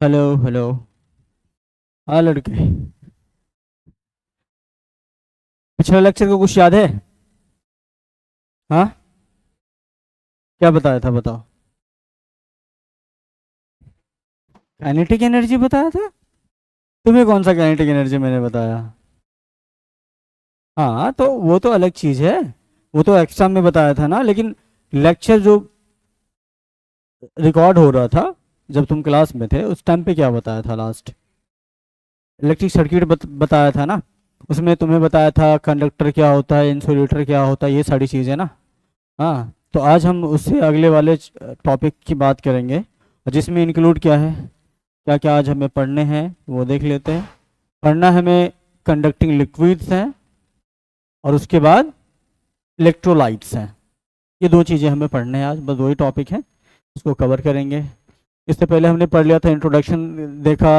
Hello hello. हाँ लड़के, पिछले लेक्चर को कुछ याद है? हाँ, क्या बताया था बताओ। काइनेटिक एनर्जी बताया था? तुम्हें कौन सा काइनेटिक एनर्जी मैंने बताया? हाँ तो वो तो अलग चीज़ है। वो तो एग्जाम में बताया था ना, लेकिन लेक्चर जो रिकॉर्ड हो रहा था जब तुम क्लास में थे उस टाइम पे क्या बताया था लास्ट? इलेक्ट्रिक सर्किट बताया था ना। उसमें तुम्हें बताया था कंडक्टर क्या होता है, इंसुलेटर क्या होता है, ये सारी चीज़ें ना। हाँ, तो आज हम उससे अगले वाले टॉपिक की बात करेंगे, और जिसमें इंक्लूड क्या है, क्या क्या आज हमें पढ़ने हैं वो देख लेते हैं। पढ़ना हमें कंडक्टिंग लिक्विड्स हैं, और उसके बाद इलेक्ट्रोलाइट्स हैं। ये दो चीज़ें हमें पढ़ने हैं आज, बस वही टॉपिक है, उसको कवर करेंगे। इससे पहले हमने पढ़ लिया था इंट्रोडक्शन, देखा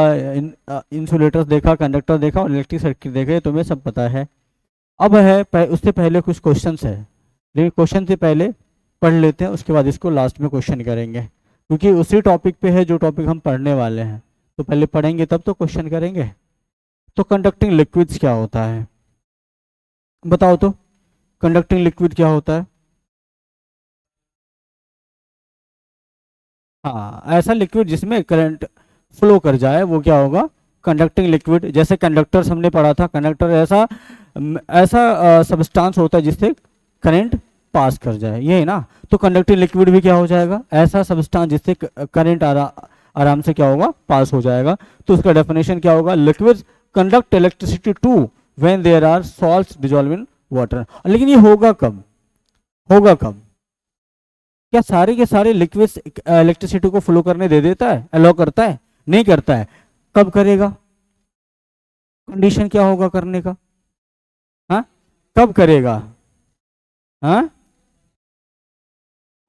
इंसुलेटर्स देखा, कंडक्टर देखा और इलेक्ट्रिक सर्किट देखा, ये तुम्हें सब पता है। अब है उससे पहले कुछ क्वेश्चंस है, लेकिन क्वेश्चन से पहले पढ़ लेते हैं, उसके बाद इसको लास्ट में क्वेश्चन करेंगे, क्योंकि उसी टॉपिक पे है जो टॉपिक हम पढ़ने वाले हैं। तो पहले पढ़ेंगे तब तो क्वेश्चन करेंगे। तो कंडक्टिंग लिक्विड्स क्या होता है, बताओ तो। कंडक्टिंग लिक्विड क्या होता है? हाँ, ऐसा लिक्विड जिसमें करंट फ्लो कर जाए वो क्या होगा? Conducting liquid. जैसे कंडक्टर्स हमने पढ़ा था, कंडक्टर ऐसा ऐसा सब्सटेंस होता है जिससे करंट पास कर जाए, ये है ना। तो कंडक्टिंग लिक्विड भी क्या हो जाएगा? ऐसा सब्सटेंस जिससे करंट आराम से क्या होगा? पास हो जाएगा। तो उसका डेफिनेशन क्या होगा? Liquids conduct electricity too when there are salts dissolve in water. लेकिन ये होगा कब? होगा कब? क्या सारे के सारे लिक्विड्स इलेक्ट्रिसिटी को फ्लो करने दे देता है, अलाउ करता है? नहीं करता है। कब करेगा? कंडीशन क्या होगा करने का? हाँ, कब करेगा? हाँ,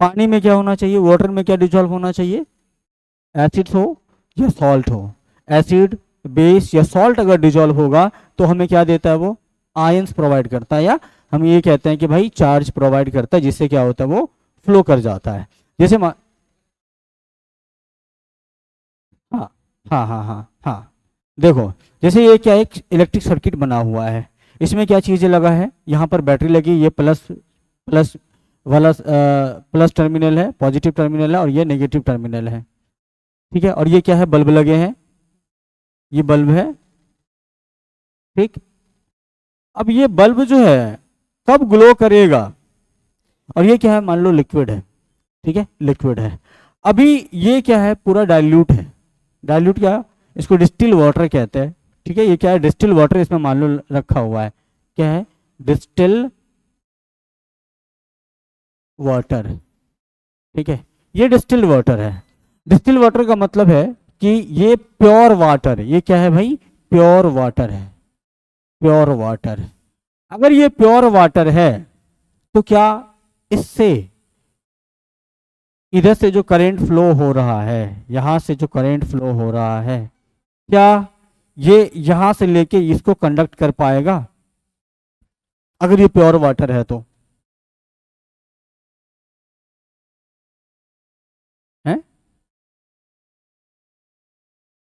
पानी में क्या होना चाहिए, वाटर में क्या डिजॉल्व होना चाहिए? एसिड हो या सॉल्ट हो। एसिड, बेस या सॉल्ट अगर डिजॉल्व होगा तो हमें क्या देता है वो? आयंस प्रोवाइड करता है, या हम ये कहते हैं कि भाई चार्ज प्रोवाइड करता है, जिससे क्या होता है वो फ्लो कर जाता है। जैसे हाँ हाँ हाँ हाँ हाँ, देखो, जैसे ये क्या एक इलेक्ट्रिक सर्किट बना हुआ है, इसमें क्या चीज़ें लगा है? यहाँ पर बैटरी लगी, ये प्लस प्लस वाला प्लस टर्मिनल है, पॉजिटिव टर्मिनल है, और ये नेगेटिव टर्मिनल है। ठीक है, और ये क्या है? बल्ब लगे हैं, ये बल्ब है। ठीक। अब ये बल्ब जो है कब ग्लो करेगा? और ये क्या है? मान लो लिक्विड है। ठीक है, लिक्विड है। अभी ये क्या है? पूरा डाइल्यूट है। डाइल्यूट क्या? इसको डिस्टिल वाटर कहते हैं। ठीक है, ये क्या है? डिस्टिल वाटर इसमें मान लो रखा हुआ है। क्या है? Distil water. ठीक है, ये डिस्टिल वाटर है। डिस्टिल वाटर का मतलब है कि ये प्योर वाटर, ये क्या है भाई? प्योर वाटर है। Pure water. अगर ये प्योर वाटर है तो क्या इससे इधर से जो करंट फ्लो हो रहा है, यहां से जो करंट फ्लो हो रहा है, क्या ये यहां से लेके इसको कंडक्ट कर पाएगा? अगर ये प्योर वाटर है तो है।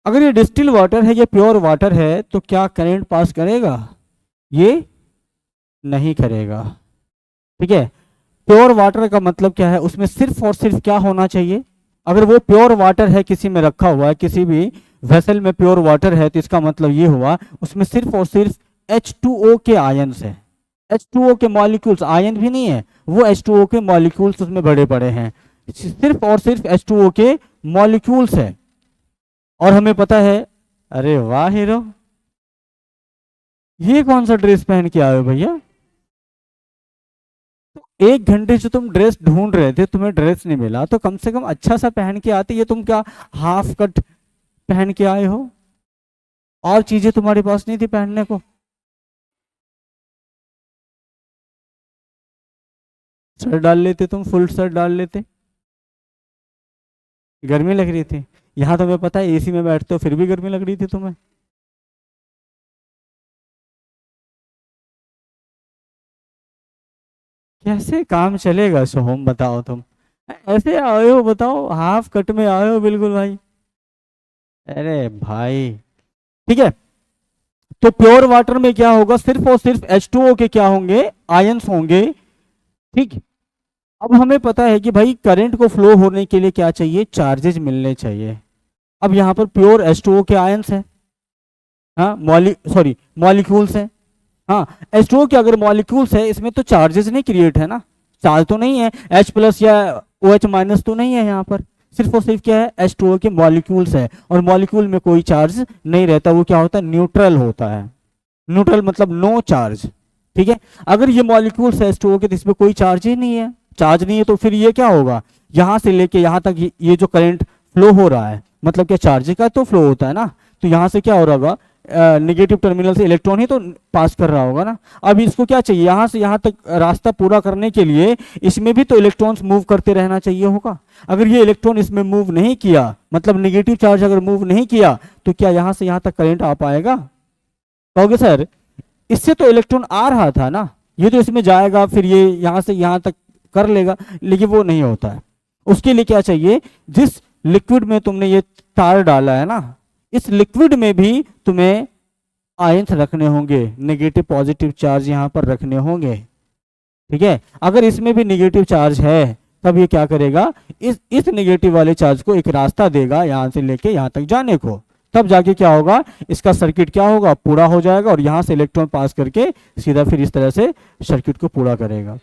अगर ये डिस्टिल वाटर है, ये प्योर वाटर है, तो क्या करंट पास करेगा? ये नहीं करेगा। ठीक है। प्योर वाटर का मतलब क्या है? उसमें सिर्फ और सिर्फ क्या होना चाहिए? अगर वो प्योर वाटर है, किसी में रखा हुआ है, किसी भी वेसल में प्योर वाटर है, तो इसका मतलब ये हुआ उसमें सिर्फ और सिर्फ H2O के आयन्स है। H2O के मॉलिक्यूल्स, आयन भी नहीं है, वो H2O के मॉलिक्यूल्स उसमें बड़े बड़े हैं। सिर्फ और सिर्फ H2O के मॉलिक्यूल्स है। और हमें पता है, अरे वाह हीरो, ये कौन सा ड्रेस पहन के आए हो भैया? एक घंटे से तुम ड्रेस ढूंढ रहे थे, तुम्हें ड्रेस नहीं मिला, तो कम से कम अच्छा सा पहन के आते। ये तुम क्या हाफ कट पहन के आए हो? और चीजें तुम्हारे पास नहीं थी पहनने को? शर्ट डाल लेते, तुम फुल शर्ट डाल लेते। गर्मी लग रही थी? यहाँ तुम्हें पता है एसी में बैठते हो फिर भी गर्मी लग रही थी तुम्हें। कैसे काम चलेगा सोहम, बताओ तुम। ऐसे आए हो, बताओ, हाफ कट में आए हो बिल्कुल भाई। अरे भाई, ठीक है। तो प्योर वाटर में क्या होगा, सिर्फ और सिर्फ H2O के क्या होंगे, आयंस होंगे। ठीक। अब हमें पता है कि भाई करंट को फ्लो होने के लिए क्या चाहिए, चार्जेज मिलने चाहिए। अब यहाँ पर प्योर H2O के आयंस है, हाँ मॉलिक्यूल्स है। हाँ, H2O के अगर मॉलिक्यूल्स है, इसमें तो चार्जेस नहीं क्रिएट है ना, चार्ज तो नहीं है, H प्लस या OH माइनस तो नहीं है यहाँ पर। सिर्फ और सिर्फ क्या है, H2O के मॉलिक्यूल्स है, और मॉलिक्यूल में कोई चार्ज नहीं रहता, वो क्या होता है, न्यूट्रल होता है। न्यूट्रल मतलब नो चार्ज। ठीक है। अगर ये मॉलिक्यूल्स है H2O के, तो इसमें कोई चार्ज ही नहीं है। चार्ज नहीं है तो फिर ये क्या होगा, यहाँ से लेके यहाँ तक ये जो करंट फ्लो हो रहा है, मतलब क्या चार्ज का तो फ्लो होता है ना, तो यहाँ से क्या हो रहा होगा, नेगेटिव टर्मिनल से इलेक्ट्रॉन ही तो पास कर रहा होगा ना। अब इसको क्या चाहिए, यहाँ से यहाँ तक रास्ता पूरा करने के लिए इसमें भी तो इलेक्ट्रॉन्स मूव करते रहना चाहिए होगा। अगर ये इलेक्ट्रॉन इसमें मूव नहीं किया, मतलब नेगेटिव चार्ज अगर मूव नहीं किया, तो क्या यहाँ से यहाँ तक करंट आ पाएगा। कहोगे सर इससे तो इलेक्ट्रॉन आ रहा था ना, ये तो इसमें जाएगा फिर ये यहाँ से यहाँ तक कर लेगा, लेकिन वो नहीं होता है। उसके लिए क्या चाहिए, जिस लिक्विड में तुमने ये तार डाला है ना, इस लिक्विड में भी तुम्हें आयंस रखने होंगे, नेगेटिव पॉजिटिव चार्ज यहाँ पर रखने होंगे। ठीक है। अगर इसमें भी नेगेटिव चार्ज है, तब ये क्या करेगा, इस नेगेटिव वाले चार्ज को एक रास्ता देगा यहाँ से लेके यहाँ तक जाने को, तब जाके क्या होगा, इसका सर्किट क्या होगा, पूरा हो जाएगा, और यहाँ से इलेक्ट्रॉन पास करके सीधा फिर इस तरह से सर्किट को पूरा करेगा।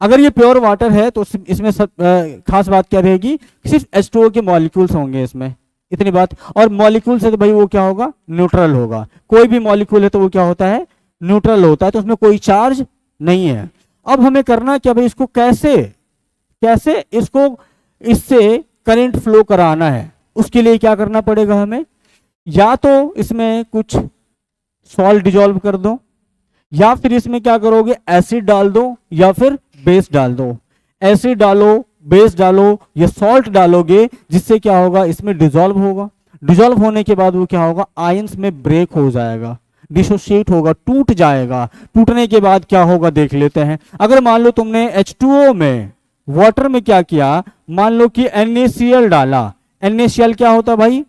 अगर ये प्योर वाटर है तो इसमें खास बात क्या रहेगी, सिर्फ H2O के मॉलिक्यूल्स होंगे इसमें, इतनी बात। और मॉलिक्यूल से तो भाई वो क्या होगा, न्यूट्रल होगा। कोई भी मॉलिक्यूल है तो वो क्या होता है, न्यूट्रल होता है, तो उसमें कोई चार्ज नहीं है। अब हमें करना क्या भाई, इसको कैसे कैसे इसको इससे करंट फ्लो कराना है, उसके लिए क्या करना पड़ेगा हमें, या तो इसमें कुछ सॉल्ट डिजोल्व कर दो, या फिर इसमें क्या करोगे, एसिड डाल दो, या फिर बेस डाल दो। एसिड डालो, बेस डालो, या सॉल्ट डालोगे, जिससे क्या होगा, इसमें डिजोल्व होगा। डिजोल्व होने के बाद वो क्या होगा, आयंस में ब्रेक हो जाएगा, डिसोशिएट होगा, टूट जाएगा। टूटने के बाद क्या होगा देख लेते हैं। अगर मान लो तुमने H2O में वाटर में क्या किया, मान लो कि NaCl डाला। NaCl क्या होता है भाई,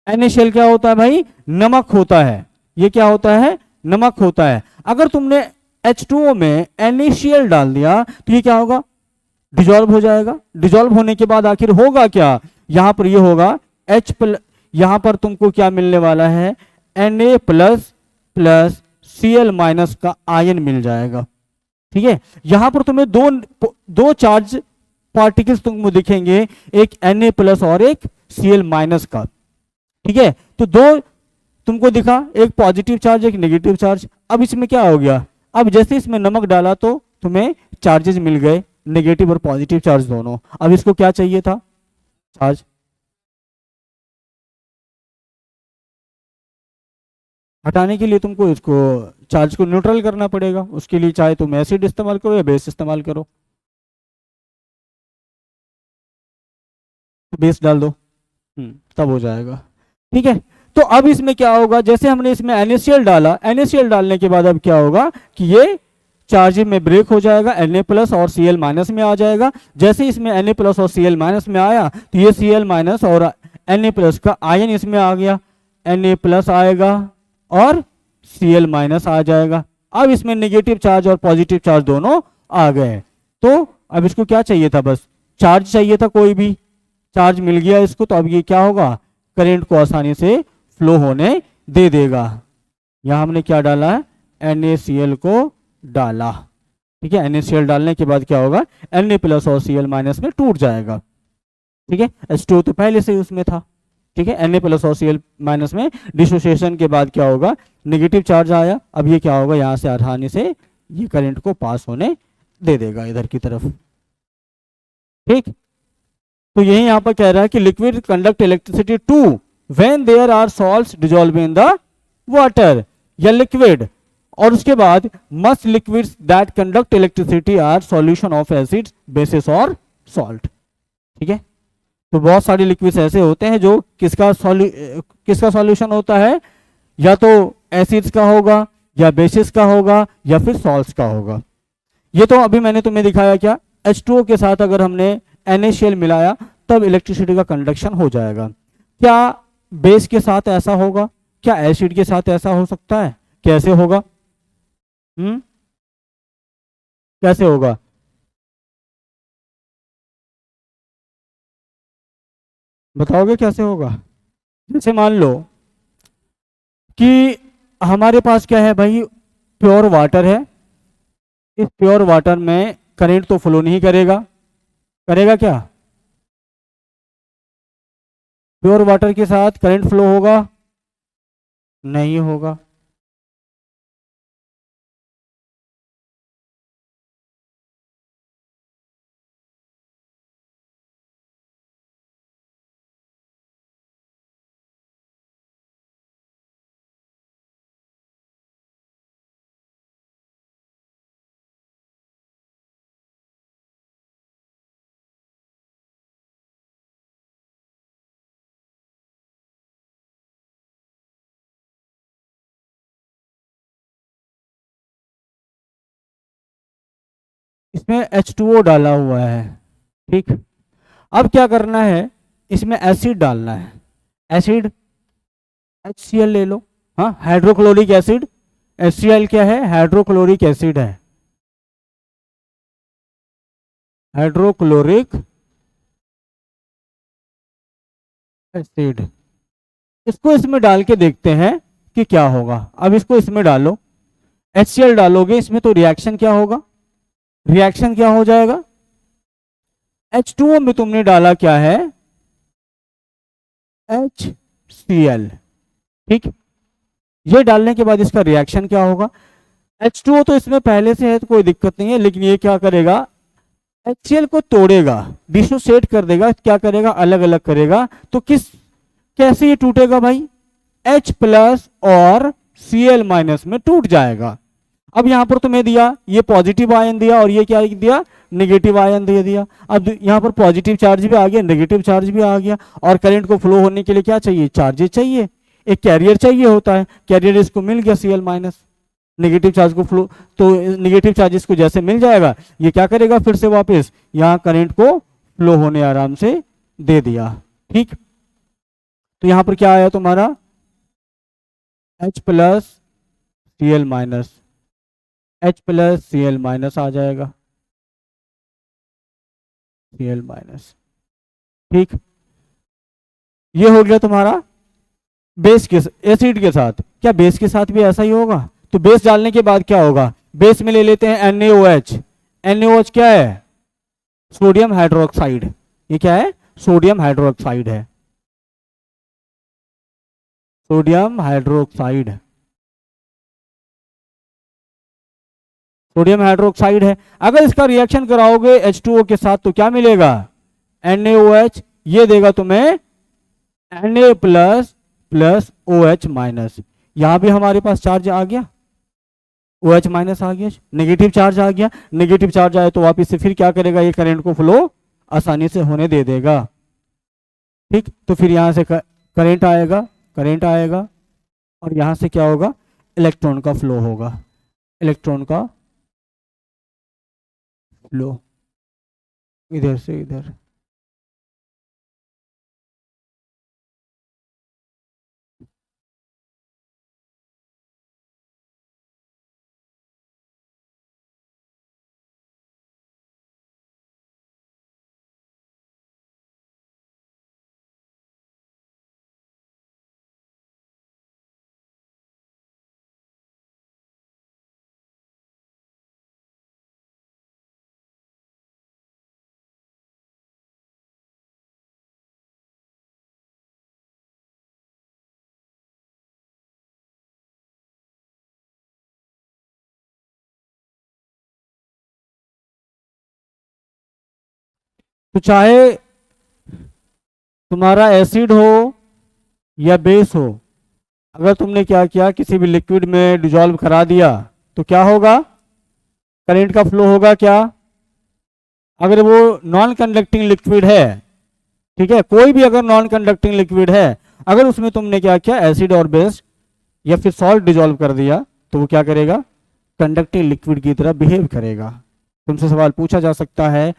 NaCl क्या होता है भाई, नमक होता है। ये क्या होता है, नमक होता है। अगर तुमने H2O में NaCl डाल दिया तो ये क्या होगा, डिजोल्व हो जाएगा। डिजोल्व होने के बाद आखिर होगा क्या, यहां पर ये होगा H प्लस, यहां पर तुमको क्या मिलने वाला है, Na plus plus Cl minus का आयन मिल जाएगा। ठीक है। यहां पर तुम्हें दो चार्ज पार्टिकल्स तुमको दिखेंगे, एक Na प्लस और एक Cl माइनस का। ठीक है। तो दो तुमको दिखा, एक पॉजिटिव चार्ज एक नेगेटिव चार्ज। अब इसमें क्या हो गया, अब जैसे इसमें नमक डाला तो तुम्हें चार्जेस मिल गए, नेगेटिव और पॉजिटिव चार्ज दोनों। अब इसको क्या चाहिए था, चार्ज। हटाने के लिए तुमको इसको चार्ज को न्यूट्रल करना पड़ेगा। उसके लिए चाहे तुम एसिड इस्तेमाल करो या बेस इस्तेमाल करो। बेस डाल दो, तब हो जाएगा। ठीक है। तो अब इसमें क्या होगा, जैसे हमने इसमें NaCl डाला, NaCl डालने के बाद अब क्या होगा कि ये चार्ज में ब्रेक हो जाएगा, Na प्लस और Cl माइनस में आ जाएगा। जैसे इसमें Na प्लस और Cl माइनस में आया तो ये Cl माइनस और Na प्लस का आयन इसमें आ गया, Na प्लस आएगा और Cl माइनस आ जाएगा। अब इसमें नेगेटिव चार्ज और पॉजिटिव चार्ज दोनों आ गए। तो अब इसको क्या चाहिए था, बस चार्ज चाहिए था, कोई भी चार्ज मिल गया इसको। तो अब ये क्या होगा, करंट को आसानी से फ्लो होने दे देगा। यहां हमने क्या डाला है, NaCl को डाला। ठीक है। NaCl डालने के बाद क्या होगा, Na प्लस और Cl माइनस में टूट जाएगा। ठीक है। H2O तो पहले से ही उसमें था। ठीक है। Na प्लस और Cl माइनस में डिसोसिएशन के बाद क्या होगा, नेगेटिव चार्ज आया। अब ये क्या होगा, यहां से आसानी से ये करंट को पास होने दे देगा इधर की तरफ। ठीक। तो यही यहां पर कह रहा है कि liquid conduct electricity too when there are salts dissolve in the water, या लिक्विड। और उसके बाद must liquids that conduct electricity are solution of acids, bases और सॉल्ट। ठीक है। तो बहुत सारे लिक्विड्स ऐसे होते हैं जो किसका सॉल्यूशन होता है, या तो एसिड्स का होगा, या बेसिस का होगा, या फिर सॉल्ट्स का होगा। ये तो अभी मैंने तुम्हें दिखाया क्या, H2O के साथ अगर हमने NaCl मिलाया तब इलेक्ट्रिसिटी का कंडक्शन हो जाएगा। क्या बेस के साथ ऐसा होगा? क्या एसिड के साथ ऐसा हो सकता है? कैसे होगा? कैसे होगा? बताओगे कैसे होगा? जैसे मान लो कि हमारे पास क्या है भाई, प्योर वाटर है। इस प्योर वाटर में करंट तो फ्लो नहीं करेगा, करेगा क्या? प्योर वाटर के साथ करंट फ्लो होगा? नहीं होगा। इसमें H2O डाला हुआ है, ठीक। अब क्या करना है, इसमें एसिड डालना है। एसिड HCl ले लो। हाँ, हाइड्रोक्लोरिक एसिड। HCl क्या है? हाइड्रोक्लोरिक एसिड है, हाइड्रोक्लोरिक एसिड। इसको इसमें डाल के देखते हैं कि क्या होगा। अब इसको इसमें डालो, HCl डालोगे इसमें तो रिएक्शन क्या होगा? रिएक्शन क्या हो जाएगा? H2O में तुमने डाला क्या है? HCl, ठीक। ये डालने के बाद इसका रिएक्शन क्या होगा? H2O तो इसमें पहले से है तो कोई दिक्कत नहीं है, लेकिन ये क्या करेगा? HCl को तोड़ेगा, डिसोसिएट कर देगा। क्या करेगा? अलग अलग करेगा। तो कैसे ये टूटेगा भाई? H प्लस और Cl माइनस में टूट जाएगा। अब यहां पर तुम्हें दिया, ये पॉजिटिव आयन दिया और ये क्या दिया? नेगेटिव आयन दे दिया। अब यहां पर पॉजिटिव चार्ज भी आ गया, नेगेटिव चार्ज भी आ गया। और करंट को फ्लो होने के लिए क्या चाहिए? चार्जेस चाहिए, एक कैरियर चाहिए होता है। कैरियर इसको मिल गया Cl माइनस, नेगेटिव चार्ज को फ्लो, तो नेगेटिव चार्जेस को जैसे मिल जाएगा, ये क्या करेगा? फिर से वापस यहाँ करंट को फ्लो होने आराम से दे दिया, ठीक। तो यहां पर क्या आया तुम्हारा? H plus Cl minus, H plus Cl minus आ जाएगा, Cl माइनस, ठीक। ये हो गया तुम्हारा बेस के एसिड के साथ। क्या बेस के साथ भी ऐसा ही होगा? तो बेस डालने के बाद क्या होगा? बेस में ले लेते हैं NaOH। NaOH क्या है? Sodium hydroxide. ये क्या है? सोडियम हाइड्रोक्साइड है, सोडियम हाइड्रोक्साइड, सोडियम हाइड्रोक्साइड है। अगर इसका रिएक्शन कराओगे H2O के साथ तो क्या मिलेगा? NaOH। ये देगा तुम्हें Na plus plus OH minus. यहां भी हमारे पास चार्ज आ गया, OH माइनस आ गया, नेगेटिव चार्ज आ गया। नेगेटिव चार्ज आए तो वापस से फिर क्या करेगा? ये करंट को फ्लो आसानी से होने दे देगा, ठीक। तो फिर यहां से करंट आएगा, करंट आएगा और यहां से क्या होगा? इलेक्ट्रॉन का फ्लो होगा, इलेक्ट्रॉन का फ्लो इधर से इधर। तो चाहे तुम्हारा एसिड हो या बेस हो, अगर तुमने क्या किया, किसी भी लिक्विड में डिजॉल्व करा दिया तो क्या होगा? करंट का फ्लो होगा क्या? अगर वो नॉन कंडक्टिंग लिक्विड है, ठीक है, कोई भी अगर नॉन कंडक्टिंग लिक्विड है, अगर उसमें तुमने क्या किया? एसिड और बेस या फिर सॉल्ट डिजॉल्व कर दिया तो वो क्या करेगा? कंडक्टिंग लिक्विड की तरह बिहेव करेगा। तुमसे सवाल पूछा जा सकता है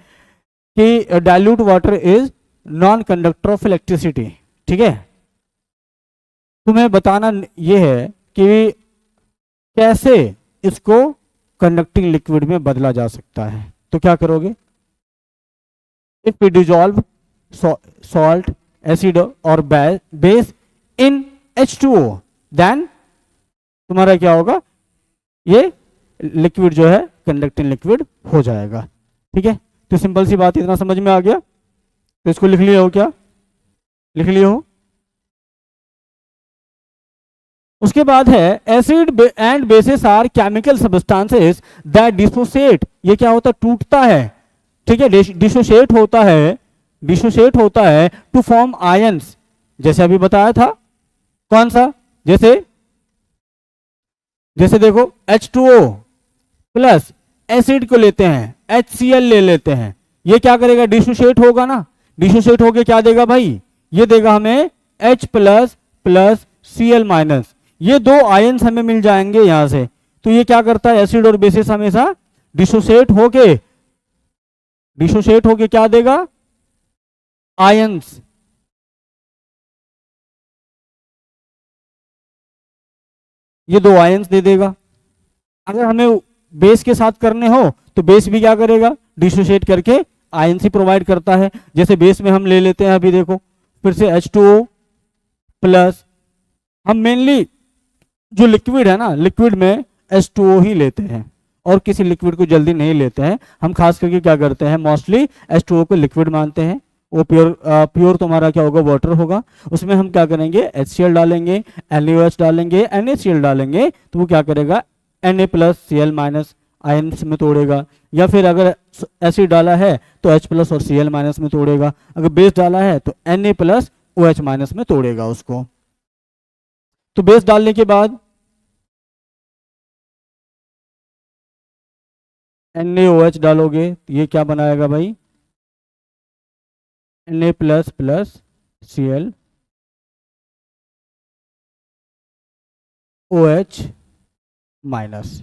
कि dilute water is non conductor of electricity. ठीक है, तुम्हें बताना ये है कि कैसे इसको कंडक्टिंग लिक्विड में बदला जा सकता है। तो क्या करोगे, if we dissolve salt, acid और बेस इन H2O, देन तुम्हारा क्या होगा, ये लिक्विड जो है कंडक्टिंग लिक्विड हो जाएगा। ठीक है, तो सिंपल सी बात, इतना समझ में आ गया, तो इसको लिख लिया हो, क्या लिख लिया हो। उसके बाद है acid and bases are chemical substances that dissociate, ये क्या होता है, टूटता है। ठीक है, डिसोसिएट होता है, डिसोसिएट होता है टू फॉर्म आयंस, जैसे अभी बताया था। कौन सा, जैसे जैसे देखो H2O प्लस एसिड को लेते हैं, HCl ले लेते हैं, ये क्या करेगा, डिसोसिएट होगा ना, डिसोसिएट होके क्या देगा भाई, ये देगा हमें H plus plus Cl minus, ये दो आयंस हमें मिल जाएंगे यहां से। तो ये क्या करता है, एसिड और बेसिस हमेशा डिसोसिएट होके क्या देगा, आयंस। ये दो आयंस दे देगा। अगर हमें बेस के साथ करने हो तो बेस भी क्या करेगा, डिसोसिएट करके आयंस ही प्रोवाइड करता है। जैसे बेस में हम ले लेते हैं, अभी देखो फिर से H2O प्लस, हम मेनली जो लिक्विड है ना, लिक्विड में H2O ही लेते हैं और किसी लिक्विड को जल्दी नहीं लेते हैं। हम खास करके क्या करते हैं, मोस्टली H2O को लिक्विड मानते हैं। वो प्योर तुम्हारा क्या होगा, वाटर होगा। उसमें हम क्या करेंगे, HCl डालेंगे, NaOH डालेंगे, NaCl डालेंगे, तो वो क्या करेगा, Na plus Cl minus ions में तोड़ेगा। या फिर अगर एसिड डाला है तो H प्लस और Cl माइनस में तोड़ेगा। अगर बेस डाला है तो Na प्लस OH माइनस में तोड़ेगा उसको। तो बेस डालने के बाद NaOH डालोगे तो ये क्या बनाएगा भाई, Na plus plus Cl OH minus.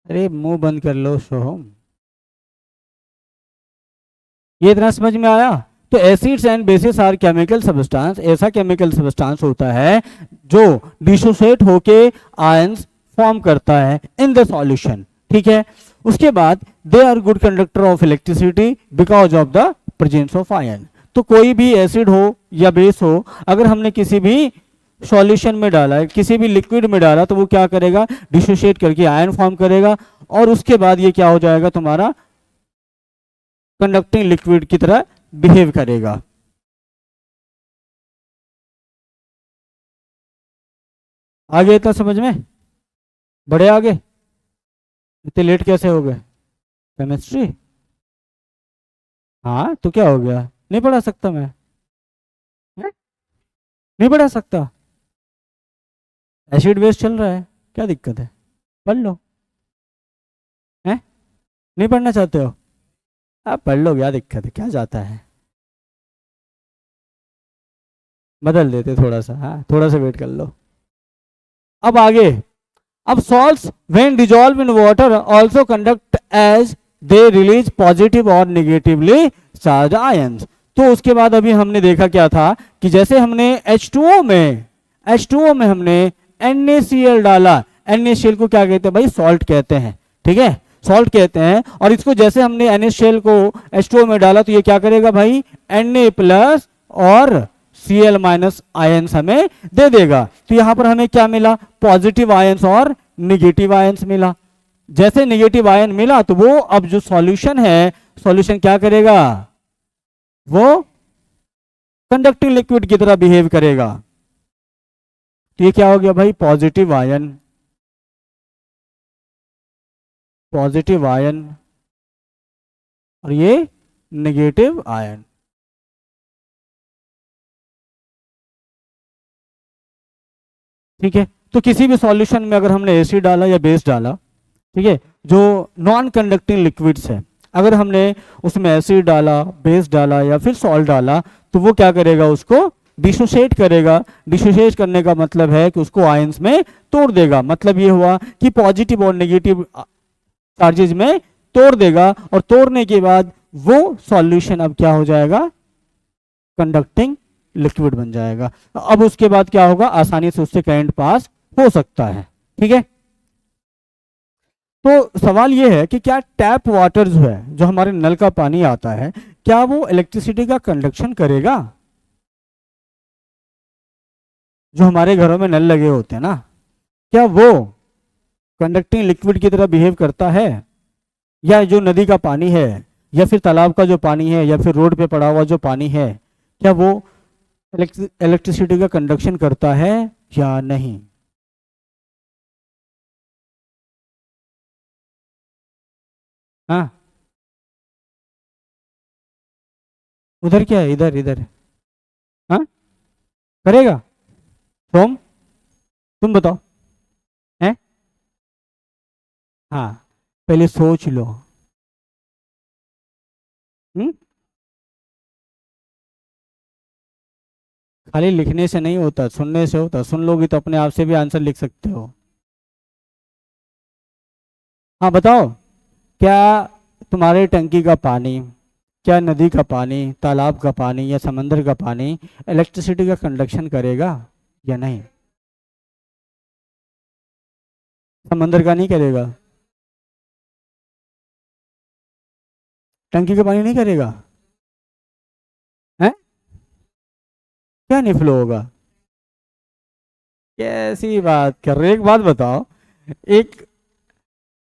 अरे मुंह बंद कर लो सोहम, ये इतना समझ में आया। तो acids and bases are chemical substance, ऐसा केमिकल सब्सटेंस होता है जो डिसोसिएट होके आयंस फॉर्म करता है इन द सॉल्यूशन। ठीक है, उसके बाद they are good conductor of electricity because of the presence of ion. तो कोई भी एसिड हो या बेस हो, अगर हमने किसी भी सॉल्यूशन में डाला है, किसी भी लिक्विड में डाला, तो वो क्या करेगा, डिसोसिएट करके आयन फॉर्म करेगा और उसके बाद ये क्या हो जाएगा, तुम्हारा कंडक्टिंग लिक्विड की तरह बिहेव करेगा। आगे इतना समझ में, बड़े आगे, इतने लेट कैसे हो गए, केमिस्ट्री। हाँ तो क्या हो गया, नहीं पढ़ा सकता मैं, है? नहीं पढ़ा सकता, एसिड बेस चल रहा है, क्या दिक्कत है, पढ़ लो। है, नहीं पढ़ना चाहते हो, आप पढ़ लो, क्या दिक्कत है, क्या जाता है, बदल देते थोड़ा सा, हाँ थोड़ा सा वेट कर लो। अब आगे, अब salts when dissolve in water also conduct as they release positive और नेगेटिवली चार्ज आयंस। तो उसके बाद अभी हमने देखा क्या था कि जैसे हमने H2O में हमने NaCl डाला, NaCl को क्या कहते हैं भाई, सॉल्ट कहते हैं। ठीक है, सॉल्ट कहते हैं। और इसको जैसे हमने NaCl को H2O में डाला तो ये क्या करेगा भाई, Na प्लस और Cl माइनस आयंस हमें दे देगा। तो यहां पर हमें क्या मिला, पॉजिटिव आयंस और निगेटिव आयंस मिला। जैसे निगेटिव आयन मिला तो वो अब जो सॉल्यूशन है, सॉल्यूशन क्या करेगा, वो कंडक्टिंग लिक्विड की तरह बिहेव करेगा। तो ये क्या हो गया भाई, पॉजिटिव आयन, पॉजिटिव आयन, और ये नेगेटिव आयन। ठीक है, तो किसी भी सॉल्यूशन में अगर हमने एसिड डाला या बेस डाला, ठीक है, जो नॉन कंडक्टिंग लिक्विड्स है, अगर हमने उसमें एसिड डाला, बेस डाला या फिर सॉल्ट डाला, तो वो क्या करेगा, उसको डिसोसिएट करेगा। डिसोसिएट करने का मतलब है कि उसको आयंस में तोड़ देगा। मतलब ये हुआ कि पॉजिटिव और नेगेटिव चार्जेज में तोड़ देगा, और तोड़ने के बाद वो सॉल्यूशन अब क्या हो जाएगा, कंडक्टिंग लिक्विड बन जाएगा। अब उसके बाद क्या होगा, आसानी से उससे करंट पास हो सकता है। ठीक है, तो सवाल ये है कि क्या टैप वाटर जो है, जो हमारे नल का पानी आता है, क्या वो इलेक्ट्रिसिटी का कंडक्शन करेगा। जो हमारे घरों में नल लगे होते हैं ना, क्या वो कंडक्टिंग लिक्विड की तरह बिहेव करता है, या जो नदी का पानी है या फिर तालाब का जो पानी है या फिर रोड पे पड़ा हुआ जो पानी है, क्या वो इलेक्ट्रिसिटी का कंडक्शन करता है या नहीं। हाँ, उधर क्या है, इधर इधर। हाँ, करेगा। तुम तुम बताओ। है, हाँ, पहले सोच लो। हम्म, खाली लिखने से नहीं होता, सुनने से होता। सुन लोगी तो अपने आप से भी आंसर लिख सकते हो। हाँ बताओ, क्या तुम्हारे टंकी का पानी, क्या नदी का पानी, तालाब का पानी या समंदर का पानी इलेक्ट्रिसिटी का कंडक्शन करेगा या नहीं। समंदर का नहीं करेगा, टंकी का पानी नहीं करेगा। है, क्या नहीं फ्लो होगा। कैसी बात कर रहे, एक बात बताओ, एक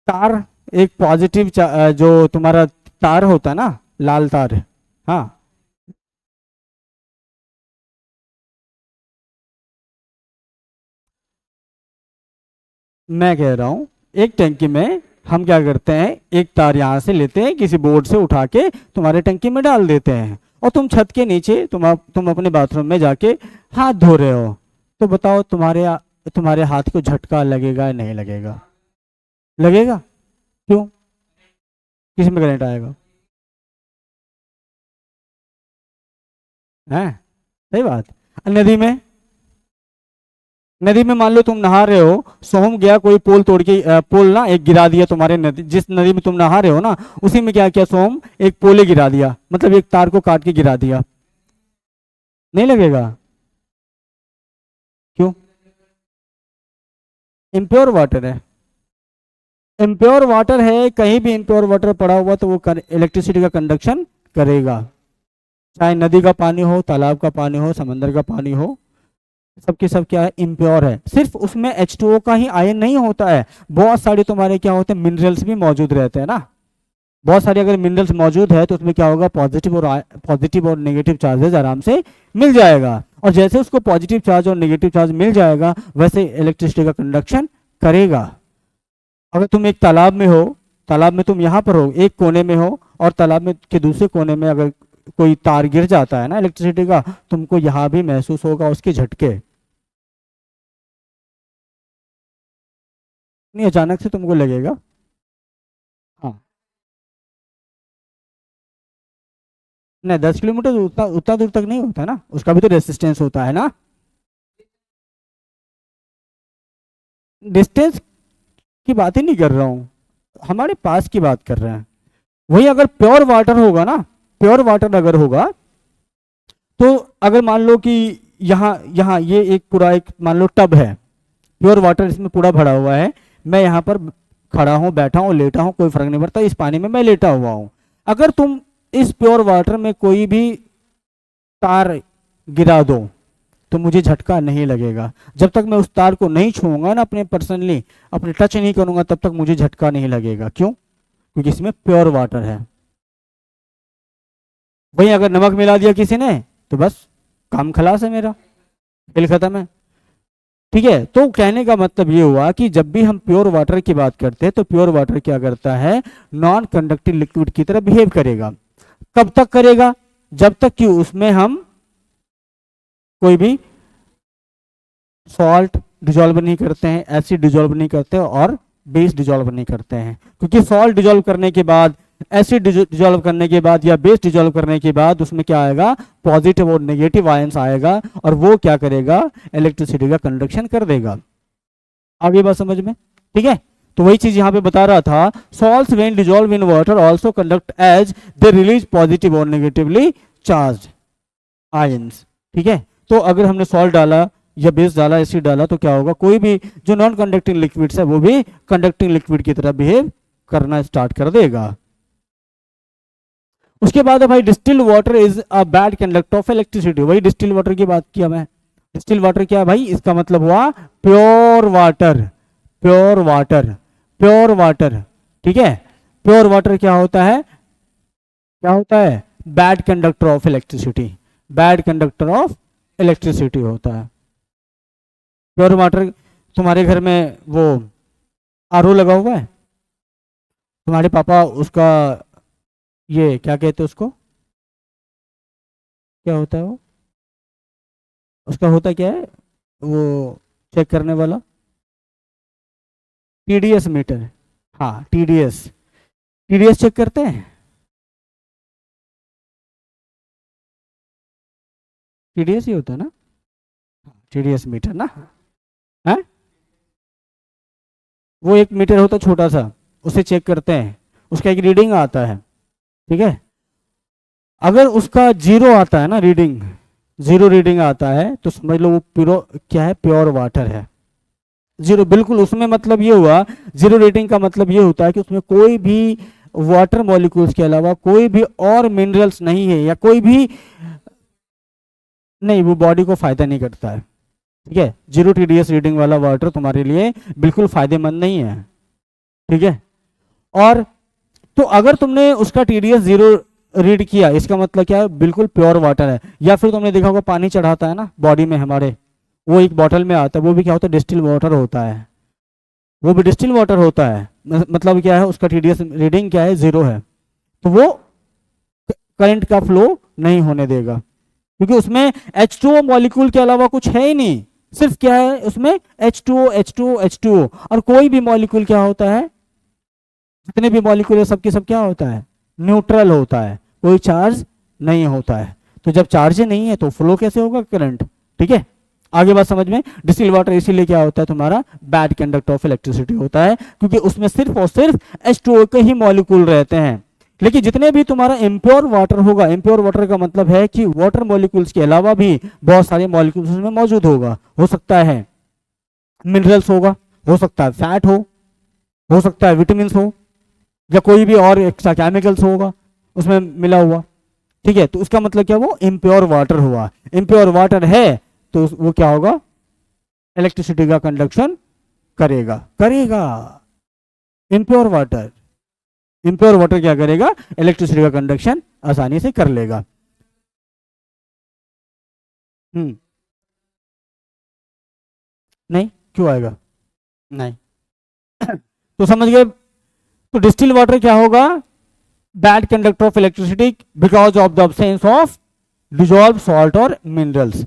तार, एक पॉजिटिव जो तुम्हारा तार होता है ना, लाल तार। हाँ, मैं कह रहा हूँ, एक टंकी में हम क्या करते हैं, एक तार यहाँ से लेते हैं, किसी बोर्ड से उठा के तुम्हारे टंकी में डाल देते हैं, और तुम छत के नीचे, तुम अपने बाथरूम में जाके हाथ धो रहे हो। तो बताओ, तुम्हारे हाथ को झटका लगेगा या नहीं लगेगा। लगेगा। क्यों, किस में करंट आएगा। है, सही बात। नदी में, नदी में मान लो तुम नहा रहे हो, सोहम गया कोई पोल तोड़ के, पोल ना एक गिरा दिया तुम्हारे नदी, जिस नदी में तुम नहा रहे हो ना, उसी में क्या किया सोहम, एक पोले गिरा दिया, मतलब एक तार को काट के गिरा दिया। नहीं लगेगा। क्यों, इम्प्योर वाटर है। इम्प्योर वाटर है, कहीं भी इम्प्योर वाटर पड़ा हुआ तो वो इलेक्ट्रिसिटी का कंडक्शन करेगा। चाहे नदी का पानी हो, तालाब का पानी हो, समंदर का पानी हो, सबके सब क्या है, इम्प्योर है। सिर्फ उसमें H2O का ही आयन नहीं होता है, बहुत सारे तुम्हारे क्या होते हैं, मिनरल्स भी मौजूद रहते हैं ना। बहुत सारे अगर मिनरल्स मौजूद है तो उसमें क्या होगा, पॉजिटिव और नेगेटिव चार्जेस आराम से मिल जाएगा। और जैसे उसको पॉजिटिव चार्ज और नेगेटिव चार्ज मिल जाएगा, वैसे इलेक्ट्रिसिटी का कंडक्शन करेगा। अगर तुम एक तालाब में हो, तालाब में तुम यहाँ पर हो, एक कोने में हो, और तालाब में के दूसरे कोने में अगर कोई तार गिर जाता है ना इलेक्ट्रिसिटी का, तुमको यहाँ भी महसूस होगा उसके झटके। नहीं, अचानक से तुमको लगेगा। हाँ, नहीं 10 किलोमीटर उतना उतना दूर तक नहीं होता ना, उसका भी तो रेसिस्टेंस होता है ना। डिस्टेंस की बात ही नहीं कर रहा हूँ, हमारे पास की बात कर रहे हैं। वही अगर प्योर वाटर होगा ना, प्योर वाटर अगर होगा, तो अगर मान लो कि यहाँ यहाँ ये एक पूरा एक मान लो टब है, प्योर वाटर इसमें पूरा भरा हुआ है, मैं यहाँ पर खड़ा हूँ, बैठा हूँ, लेटा हूँ, कोई फर्क नहीं पड़ता, इस पानी में मैं लेटा हुआ हूँ। अगर तुम इस प्योर वाटर में कोई भी तार गिरा दो तो मुझे झटका नहीं लगेगा। जब तक मैं उस तार को नहीं छूऊंगा ना, अपने पर्सनली अपने टच नहीं करूंगा, तब तक मुझे झटका नहीं लगेगा। क्यों? क्योंकि इसमें प्योर वाटर है। वहीं अगर नमक मिला दिया किसी ने तो बस काम खलास है, मेरा खेल खत्म है। ठीक है, तो कहने का मतलब ये हुआ कि जब भी हम प्योर वाटर की बात करते हैं तो प्योर वाटर क्या करता है, नॉन कंडक्टिव लिक्विड की तरह बिहेव करेगा। कब तक करेगा? जब तक कि उसमें हम कोई भी सॉल्ट डिजोल्व नहीं करते हैं, एसिड डिजोल्व नहीं करते और बेस डिजोल्व नहीं करते हैं। क्योंकि सॉल्ट डिजोल्व करने के बाद, एसिड डिजोल्व करने के बाद या बेस डिजोल्व करने के बाद उसमें क्या आएगा, पॉजिटिव और नेगेटिव आयंस आएगा और वो क्या करेगा, इलेक्ट्रिसिटी का कंडक्शन कर देगा। आगे बात समझ में? ठीक है, तो वही चीज यहां पे बता रहा था, salts when dissolve in water also conduct as they release positive और नेगेटिवली चार्ज्ड आयंस। ठीक है, तो अगर हमने सॉल्ट डाला या बेस डाला, एसिड डाला, तो क्या होगा, कोई भी जो नॉन कंडक्टिंग लिक्विड्स है वो भी कंडक्टिंग लिक्विड की तरह बिहेव करना स्टार्ट कर देगा। उसके बाद है भाई, distilled water is a bad conductor of electricity. वही डिस्टिल्ड वाटर की बात किया मैं। डिस्टिल्ड वाटर क्या है भाई, इसका मतलब हुआ pure water. Pure water, pure water. ठीक है, प्योर वाटर क्या होता है, क्या होता है, bad conductor of electricity. Bad conductor of electricity होता है प्योर वाटर। तुम्हारे घर में वो आरओ लगा हुआ है, तुम्हारे पापा उसका ये क्या कहते हैं उसको, क्या होता है वो, उसका होता क्या है वो चेक करने वाला, टीडीएस मीटर। हाँ, टीडीएस, टीडीएस चेक करते हैं। टीडीएस ही होता है ना, टीडीएस मीटर ना है। वो एक मीटर होता है छोटा सा, उसे चेक करते हैं, उसका एक रीडिंग आता है। ठीक है, अगर उसका जीरो आता है ना, रीडिंग जीरो रीडिंग आता है तो समझ लो वो प्योर क्या है, प्योर वाटर है। जीरो बिल्कुल, उसमें मतलब ये हुआ, जीरो रेटिंग का मतलब ये होता है कि उसमें कोई भी वाटर मॉलिक्यूल्स के अलावा कोई भी और मिनरल्स नहीं है, या कोई भी नहीं, वो बॉडी को फायदा नहीं करता है। ठीक है, जीरो टीडीएस रीडिंग वाला वाटर तुम्हारे लिए बिल्कुल फायदेमंद नहीं है। ठीक है, और तो अगर तुमने उसका टीडीएस जीरो रीड किया, इसका मतलब क्या है, बिल्कुल प्योर वाटर है। या फिर तुमने देखा होगा पानी चढ़ाता है ना बॉडी में हमारे, वो एक बॉटल में आता है, वो भी क्या होता है, डिस्टिल वाटर होता है। वो भी डिस्टिल वाटर होता है, मतलब क्या है, उसका टीडीएस रीडिंग क्या है, जीरो है, तो वो करंट का फ्लो नहीं होने देगा, क्योंकि उसमें H2O मॉलिक्यूल के अलावा कुछ है ही नहीं। सिर्फ क्या है उसमें, H2O H2O H2O, और कोई भी मॉलिक्यूल क्या होता है, जितने भी मॉलिक्यूल है सबके सब क्या होता है, न्यूट्रल होता है, कोई चार्ज नहीं होता है। तो जब चार्ज नहीं है तो फ्लो कैसे होगा करंट। ठीक है, आगे बात समझ में। डिस्टिल वाटर इसीलिए क्या होता है, तुम्हारा बैड कंडक्टर ऑफ इलेक्ट्रिसिटी होता है, क्योंकि उसमें सिर्फ और सिर्फ H2O के ही मॉलिक्यूल रहते हैं। लेकिन जितने भी तुम्हारा इम्प्योर वाटर होगा, इम्प्योर वाटर का मतलब है कि वाटर मॉलिक्यूल्स के अलावा भी बहुत सारे मॉलिक्यूल्स उसमें मौजूद होगा। हो सकता है मिनरल्स होगा, हो सकता है फैट हो सकता है विटामिन हो, या कोई भी और एक्स्ट्रा केमिकल्स होगा उसमें मिला हुआ। ठीक है, तो उसका मतलब क्या, वो इम्प्योर वाटर हुआ। इम्प्योर वाटर है तो वो क्या होगा, इलेक्ट्रिसिटी का कंडक्शन करेगा करेगा। इम्प्योर वाटर, इम्प्योर वाटर क्या करेगा, इलेक्ट्रिसिटी का कंडक्शन आसानी से कर लेगा। नहीं, क्यों आएगा, नहीं। तो समझ गए, तो डिस्टिल वाटर क्या होगा, bad conductor of electricity because of the absence of dissolve salt और मिनरल्स।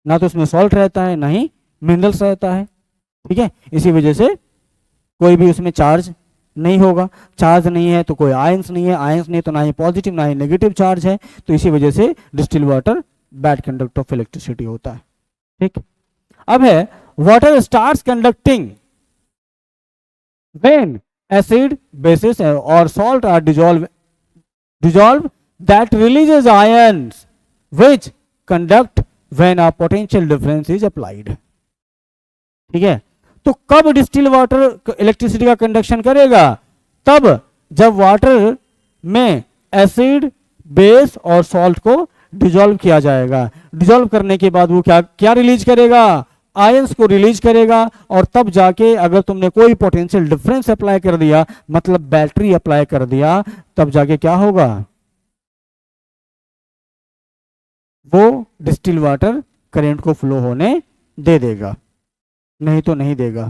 ना तो उसमें सॉल्ट रहता है, ना ही मिनरल्स रहता है। ठीक है, इसी वजह से कोई भी उसमें चार्ज नहीं होगा। चार्ज नहीं है तो कोई आयंस नहीं है, आयंस नहीं तो ना ही पॉजिटिव ना ही नेगेटिव चार्ज है, तो इसी वजह से distil water bad conductor of electricity होता है। ठीक, अब है water starts conducting when acid, bases or salt are dissolved that releases ions which conduct when a potential difference is applied। ठीक है, तो कब डिस्टिल वाटर इलेक्ट्रिसिटी का कंडक्शन करेगा, तब जब वाटर में एसिड, बेस और सॉल्ट को डिजॉल्व किया जाएगा। डिजॉल्व करने के बाद वो क्या क्या रिलीज करेगा, आयंस को रिलीज करेगा। और तब जाके अगर तुमने कोई पोटेंशियल डिफरेंस अप्लाई कर दिया, मतलब बैटरी अप्लाई कर दिया, तब जाके क्या होगा, वो डिस्टिल वाटर करंट को फ्लो होने दे देगा, नहीं तो नहीं देगा।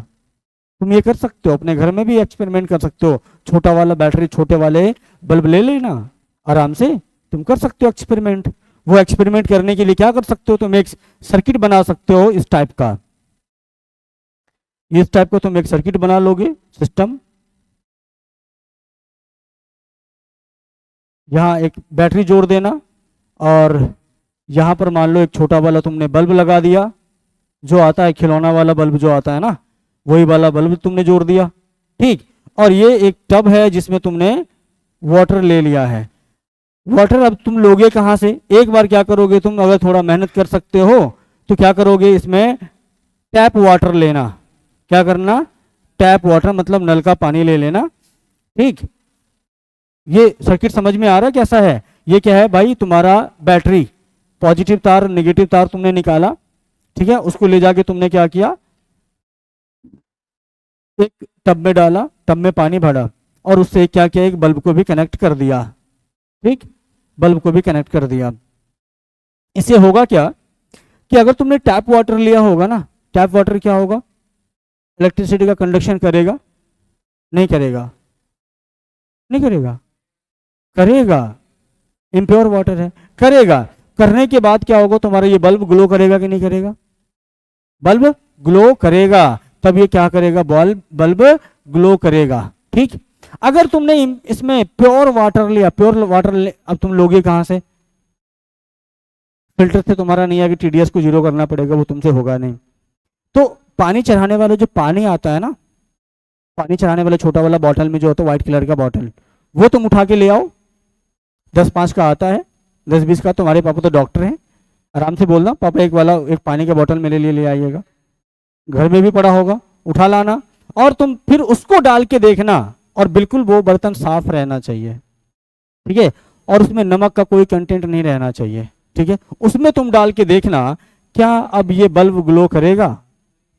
तुम ये कर सकते हो, अपने घर में भी एक्सपेरिमेंट कर सकते हो। छोटा वाला बैटरी, छोटे वाले बल्ब ले लेना, आराम से तुम कर सकते हो एक्सपेरिमेंट। वो एक्सपेरिमेंट करने के लिए क्या कर सकते हो, तुम एक सर्किट बना सकते हो इस टाइप का। इस टाइप का तुम एक सर्किट बना लोगे सिस्टम। यहाँ एक बैटरी जोड़ देना और यहाँ पर मान लो एक छोटा वाला तुमने बल्ब लगा दिया, जो आता है खिलौना वाला बल्ब जो आता है ना, वही वाला बल्ब तुमने जोड़ दिया, ठीक। और ये एक टब है जिसमें तुमने वाटर ले लिया है। वाटर अब तुम लोगे कहाँ से, एक बार क्या करोगे तुम, अगर थोड़ा मेहनत कर सकते हो तो क्या करोगे, इसमें टैप वाटर लेना। क्या करना, टैप वाटर मतलब नल का पानी ले लेना, ठीक। ये सर्किट समझ में आ रहा है कैसा है। ये क्या है भाई, तुम्हारा बैटरी, पॉजिटिव तार नेगेटिव तार तुमने निकाला, ठीक है। उसको ले जाके तुमने क्या किया, एक टब में डाला, टब में पानी भरा और उससे क्या किया, एक बल्ब को भी कनेक्ट कर दिया, ठीक, बल्ब को भी कनेक्ट कर दिया। इससे होगा क्या कि अगर तुमने टैप वाटर लिया होगा ना, टैप वाटर क्या होगा, इलेक्ट्रिसिटी का कंडक्शन करेगा, नहीं करेगा, नहीं करेगा, करेगा, इम्प्योर वाटर है, करेगा। करने के बाद क्या होगा, तुम्हारा ये बल्ब ग्लो करेगा कि नहीं करेगा, बल्ब ग्लो करेगा, तब ये क्या करेगा, बल्ब ग्लो करेगा, ठीक। अगर तुमने इसमें प्योर वाटर लिया, प्योर वाटर अब तुम लोगे कहां से, फिल्टर से तुम्हारा नहीं है कि टीडीएस को जीरो करना पड़ेगा, वो तुमसे होगा नहीं। तो पानी चढ़ाने वाला जो पानी आता है ना, पानी चढ़ाने वाला छोटा वाला बॉटल में जो होता है व्हाइट कलर का बॉटल, वो तुम उठा के ले आओ। 10-5 का आता है, 10-20 का। तुम्हारे पापा तो डॉक्टर हैं, आराम से बोलना पापा एक पानी का बॉटल मेरे लिए ले आइएगा, घर में भी पड़ा होगा, उठा लाना। और तुम फिर उसको डाल के देखना, और बिल्कुल वो बर्तन साफ रहना चाहिए, ठीक है, और उसमें नमक का कोई कंटेंट नहीं रहना चाहिए, ठीक है। उसमें तुम डाल के देखना क्या अब ये बल्ब ग्लो करेगा।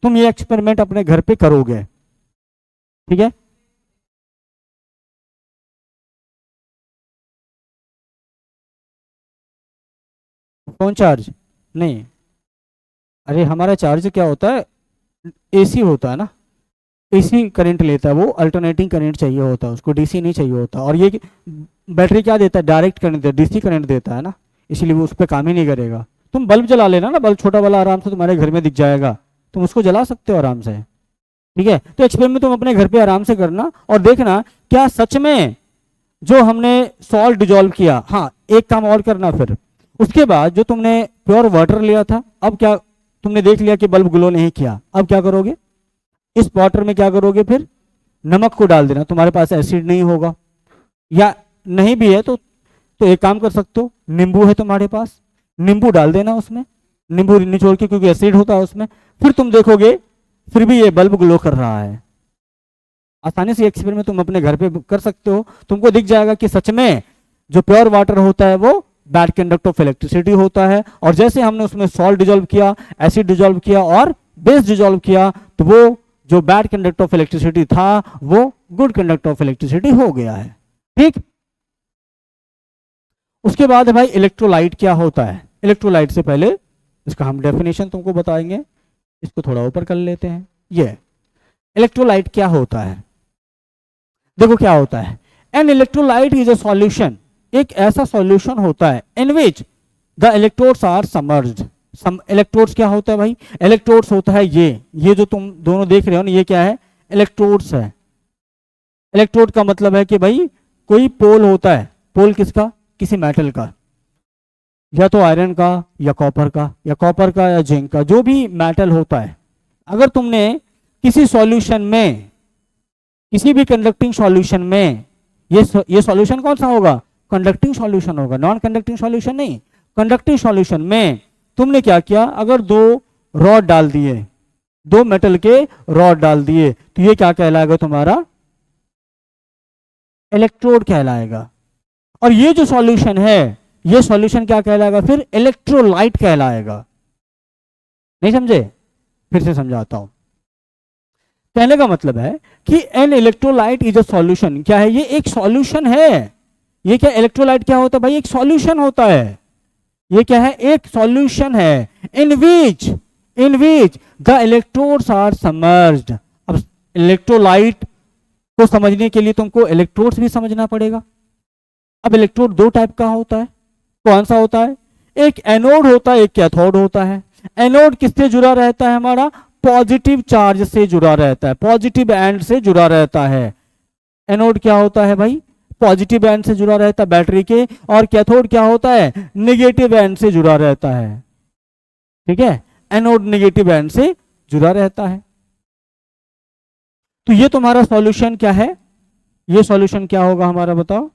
तुम ये एक्सपेरिमेंट अपने घर पे करोगे, ठीक है। फोन चार्ज नहीं, अरे हमारा चार्ज क्या होता है, एसी होता है ना, एसी करंट लेता है वो, अल्टरनेटिंग करंट चाहिए होता है उसको, डीसी नहीं चाहिए होता। और ये बैटरी क्या देता है, डायरेक्ट करंट देता है, डीसी करंट देता है ना, इसीलिए वो उस पर काम ही नहीं करेगा। तुम बल्ब जला लेना ना, बल्ब छोटा वाला आराम से तुम्हारे घर में दिख जाएगा, तुम उसको जला सकते हो आराम से, ठीक है। तो एक्सपेरिमेंट तुम अपने घर पे आराम से करना और देखना क्या सच में जो हमने सॉल्ट डिजोल्व किया। हाँ, एक काम और करना फिर, उसके बाद जो तुमने प्योर वाटर लिया था, अब क्या तुमने देख लिया कि बल्ब ग्लो नहीं किया, अब क्या करोगे, इस वाटर में क्या करोगे, फिर नमक को डाल देना। तुम्हारे पास एसिड नहीं होगा या नहीं भी है तो एक काम कर सकते हो, नींबू है तुम्हारे पास, नींबू डाल देना उसमें, नींबू निचोड़ के, क्योंकि एसिड होता है उसमें। फिर तुम देखोगे फिर भी ये बल्ब ग्लो कर रहा है। आसानी से एक्सपेरिमेंट तुम अपने घर पे कर सकते हो, तुमको दिख जाएगा कि सच में जो प्योर वाटर होता है वो बैड कंडक्टर ऑफ इलेक्ट्रिसिटी होता है। और जैसे हमने उसमें सॉल्ट डिजोल्व किया, एसिड डिजोल्व किया और बेस डिजोल्व किया, तो वो जो बैड कंडक्टर ऑफ इलेक्ट्रिसिटी था वो गुड कंडक्टर ऑफ इलेक्ट्रिसिटी हो गया है, ठीक। उसके बाद भाई इलेक्ट्रोलाइट क्या होता है। इलेक्ट्रोलाइट से पहले इसका हम डेफिनेशन तुमको बताएंगे, इसको थोड़ा ऊपर कर लेते हैं। ये इलेक्ट्रोलाइट क्या होता है, देखो क्या होता है, an electrolyte is a solution, एक ऐसा सॉल्यूशन होता है in which the electrodes are submerged. Electrodes क्या होता है भाई, इलेक्ट्रोड्स होता है ये जो तुम दोनों देख रहे हो ना, ये क्या है, इलेक्ट्रोड्स है। इलेक्ट्रोड का मतलब है कि भाई कोई पोल होता है, पोल किसका, किसी मेटल का, या तो आयरन का या कॉपर का या जिंक का, जो भी मेटल होता है। अगर तुमने किसी सॉल्यूशन में, किसी भी कंडक्टिंग सॉल्यूशन में, ये सॉल्यूशन कौन सा होगा, कंडक्टिंग सॉल्यूशन होगा, नॉन कंडक्टिंग सॉल्यूशन नहीं, कंडक्टिंग सॉल्यूशन में तुमने क्या किया, अगर दो रॉड डाल दिए, दो मेटल के रॉड डाल दिए, तो ये क्या कहलाएगा, तुम्हारा इलेक्ट्रोड कहलाएगा। और ये जो सॉल्यूशन है ये सॉल्यूशन क्या कहलाएगा फिर? इलेक्ट्रोलाइट कहलाएगा। नहीं समझे? फिर से समझाता हूं। कहने का मतलब है कि N electrolyte is a solution. क्या है ये? एक सॉल्यूशन है। ये क्या इलेक्ट्रोलाइट क्या होता है भाई? एक सॉल्यूशन होता है। ये क्या है? एक सॉल्यूशन है। In which the electrodes are submerged. अब इलेक्ट्रोलाइट को समझने के लिए तुमको इलेक्ट्रोड्स भी समझना पड़ेगा। अब इलेक्ट्रोड दो टाइप का होता है। कौन सा होता है? एक एनोड होता है, एक कैथोड होता है। एनोड किससे जुड़ा रहता है? हमारा पॉजिटिव चार्ज से जुड़ा रहता है, पॉजिटिव एंड से जुड़ा रहता है। एनोड क्या होता है भाई? पॉजिटिव एंड से जुड़ा रहता है बैटरी के। और कैथोड क्या होता है? निगेटिव एंड से जुड़ा रहता है। ठीक है, एनोड निगेटिव एंड से जुड़ा रहता है। तो ये तुम्हारा सॉल्यूशन क्या है? ये सॉल्यूशन क्या होगा हमारा, बताओ?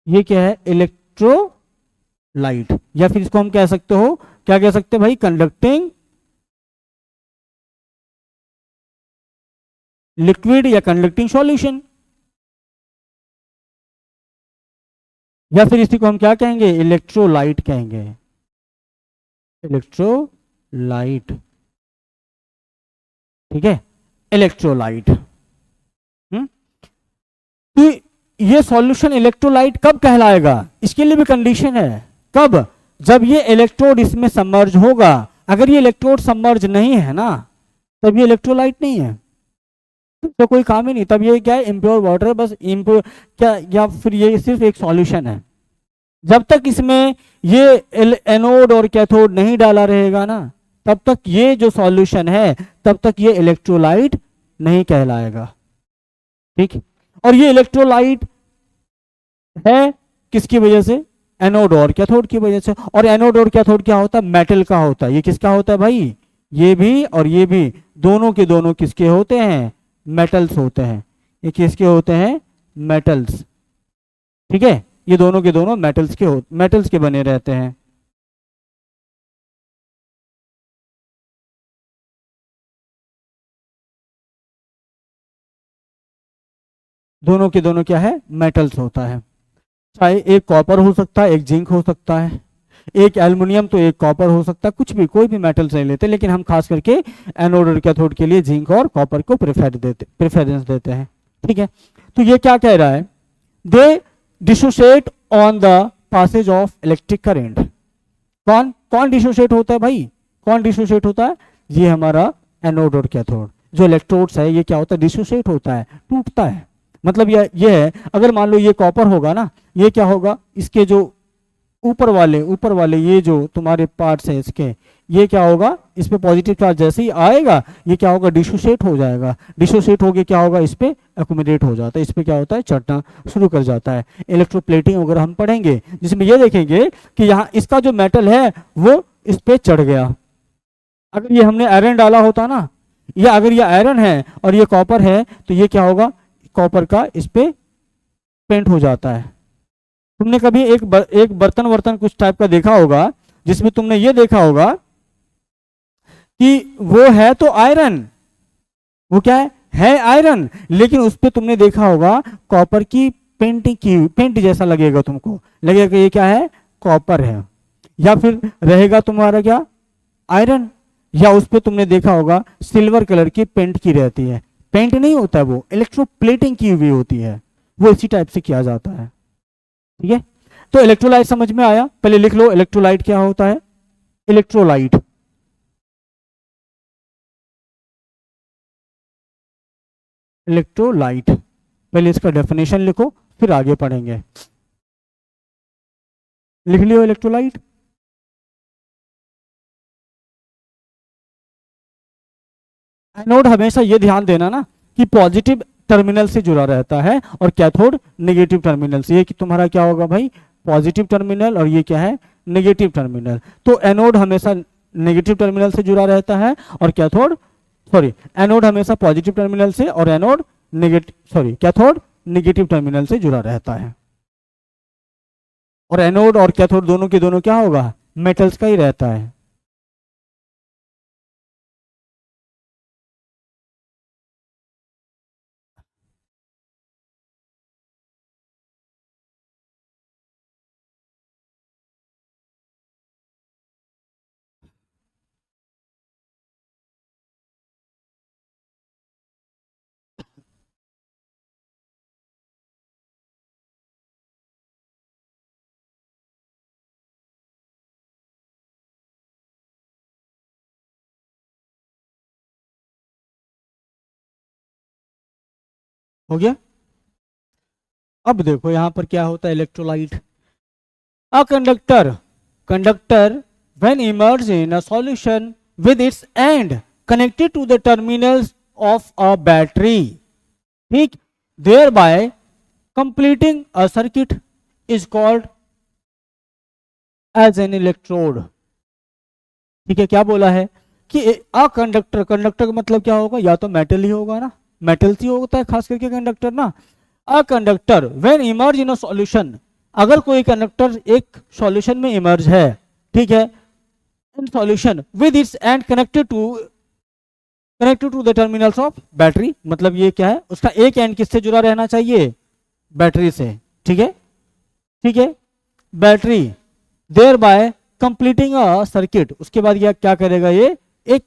ये क्या है? इलेक्ट्रोलाइट, या फिर इसको हम कह सकते हो, क्या कह सकते हैं भाई? कंडक्टिंग लिक्विड या कंडक्टिंग सॉल्यूशन। या फिर इसी को हम क्या कहेंगे? इलेक्ट्रोलाइट कहेंगे। इलेक्ट्रोलाइट। ठीक है, इलेक्ट्रोलाइट। तो ये सॉल्यूशन इलेक्ट्रोलाइट कब कहलाएगा? इसके लिए भी कंडीशन है। कब? जब ये इलेक्ट्रोड इसमें सबमर्ज होगा। अगर ये इलेक्ट्रोड सबमर्ज नहीं है ना, तब ये इलेक्ट्रोलाइट नहीं है, तो कोई काम ही नहीं। तब ये क्या है? इम्प्योर वाटर, बस इम्प्योर क्या, या फिर ये सिर्फ एक सॉल्यूशन है। जब तक इसमें ये एनोड और कैथोड नहीं डाला रहेगा ना, तब तक ये जो सॉल्यूशन है, तब तक ये इलेक्ट्रोलाइट नहीं कहलाएगा। ठीक। और ये इलेक्ट्रोलाइट है किसकी वजह से? एनोड और कैथोड की वजह से। और एनोड और कैथोड क्या होता है? मेटल का होता है। ये किसका होता है भाई? ये भी और ये भी, दोनों के दोनों किसके होते हैं? मेटल्स होते हैं। ये किसके होते हैं? मेटल्स। ठीक है, ये दोनों के दोनों मेटल्स के बने रहते हैं। दोनों के दोनों क्या है? मेटल्स होता है। चाहे एक कॉपर हो सकता है, एक जिंक हो सकता है, एक एल्युमिनियम तो एक कॉपर हो सकता है, कुछ भी, कोई भी मेटल्स नहीं लेते, लेकिन हम खास करके एनोड और कैथोड के लिए जिंक और कॉपर को प्रेफरेंस देते हैं। ठीक है, तो ये क्या कह रहा है? They dissociate on the passage of electric current. कौन कौन डिसोशिएट होता है भाई? कौन डिसोशिएट होता है? ये हमारा एनोड और कैथोड। जो इलेक्ट्रोड्स है, ये क्या होता है? डिसोशिएट होता है, टूटता है। मतलब ये है, अगर मान लो ये कॉपर होगा ना, ये क्या होगा? इसके जो ऊपर वाले ये जो तुम्हारे पार्ट्स हैं इसके, ये क्या होगा? इस पे पॉजिटिव चार्ज जैसे ही आएगा, ये क्या होगा? डिसोशिएट हो जाएगा। डिसोशिएट होके क्या होगा? इस पे एक्यूमुलेट हो जाता है, इस पे क्या होता है? चढ़ना शुरू कर जाता है। इलेक्ट्रोप्लेटिंग वगैरह हम पढ़ेंगे, जिसमें ये देखेंगे कि यहाँ इसका जो मेटल है वो इस पे चढ़ गया। अगर ये हमने आयरन डाला होता ना, या अगर ये आयरन है और ये कॉपर है, तो ये क्या होगा? कॉपर का इस पे पेंट हो जाता है। तुमने कभी एक बर्तन वर्तन कुछ टाइप का देखा होगा, जिसमें तुमने ये देखा होगा कि वो है तो आयरन, वो क्या है आयरन, लेकिन उस पे तुमने देखा होगा कॉपर की पेंटिंग की, पेंट जैसा लगेगा तुमको, लगेगा कि ये क्या है? कॉपर है। या फिर रहेगा तुम्हारा क्या? आयरन। या उस पे तुमने देखा होगा सिल्वर कलर की पेंट की रहती है। पेंट नहीं होता है वो, इलेक्ट्रोप्लेटिंग की हुई होती है। वो इसी टाइप से किया जाता है। ठीक है, तो इलेक्ट्रोलाइट समझ में आया? पहले लिख लो इलेक्ट्रोलाइट क्या होता है। इलेक्ट्रोलाइट, इलेक्ट्रोलाइट, पहले इसका डेफिनेशन लिखो, फिर आगे पढ़ेंगे। लिख लियो इलेक्ट्रोलाइट। एनोड हमेशा ये ध्यान देना ना कि पॉजिटिव टर्मिनल से जुड़ा रहता है, और कैथोड नेगेटिव टर्मिनल से। ये कि तुम्हारा क्या होगा भाई? पॉजिटिव टर्मिनल, और ये क्या है? Negative terminal. तो एनोड हमेशा नेगेटिव टर्मिनल से जुड़ा रहता है, और कैथोड, सॉरी, एनोड हमेशा पॉजिटिव टर्मिनल से, और anode negative, sorry, cathode negative terminal से जुड़ा रहता है। और एनोड और कैथोड दोनों के दोनों क्या होगा? मेटल्स का ही रहता है। हो गया। अब देखो यहाँ पर क्या होता है, electrolyte. A conductor, conductor when immersed in a solution with its end connected to the terminals of a battery, ठीक, thereby completing a circuit is called as an electrode। ठीक है, क्या बोला है कि अ कंडक्टर, कंडक्टर का मतलब क्या होगा, या तो मेटल ही होगा ना, मेटल ही होता है खास करके कंडक्टर ना। A conductor when emerge in a solution, अगर कोई कंडक्टर एक सॉल्यूशन में इमर्ज है, ठीक है, in solution with its end connected to the terminals of battery, मतलब ये क्या है, उसका एक एंड किससे जुड़ा रहना चाहिए, बैटरी से। ठीक है, ठीक है, battery, thereby completing a circuit, उसके बाद यह क्या करेगा, ये एक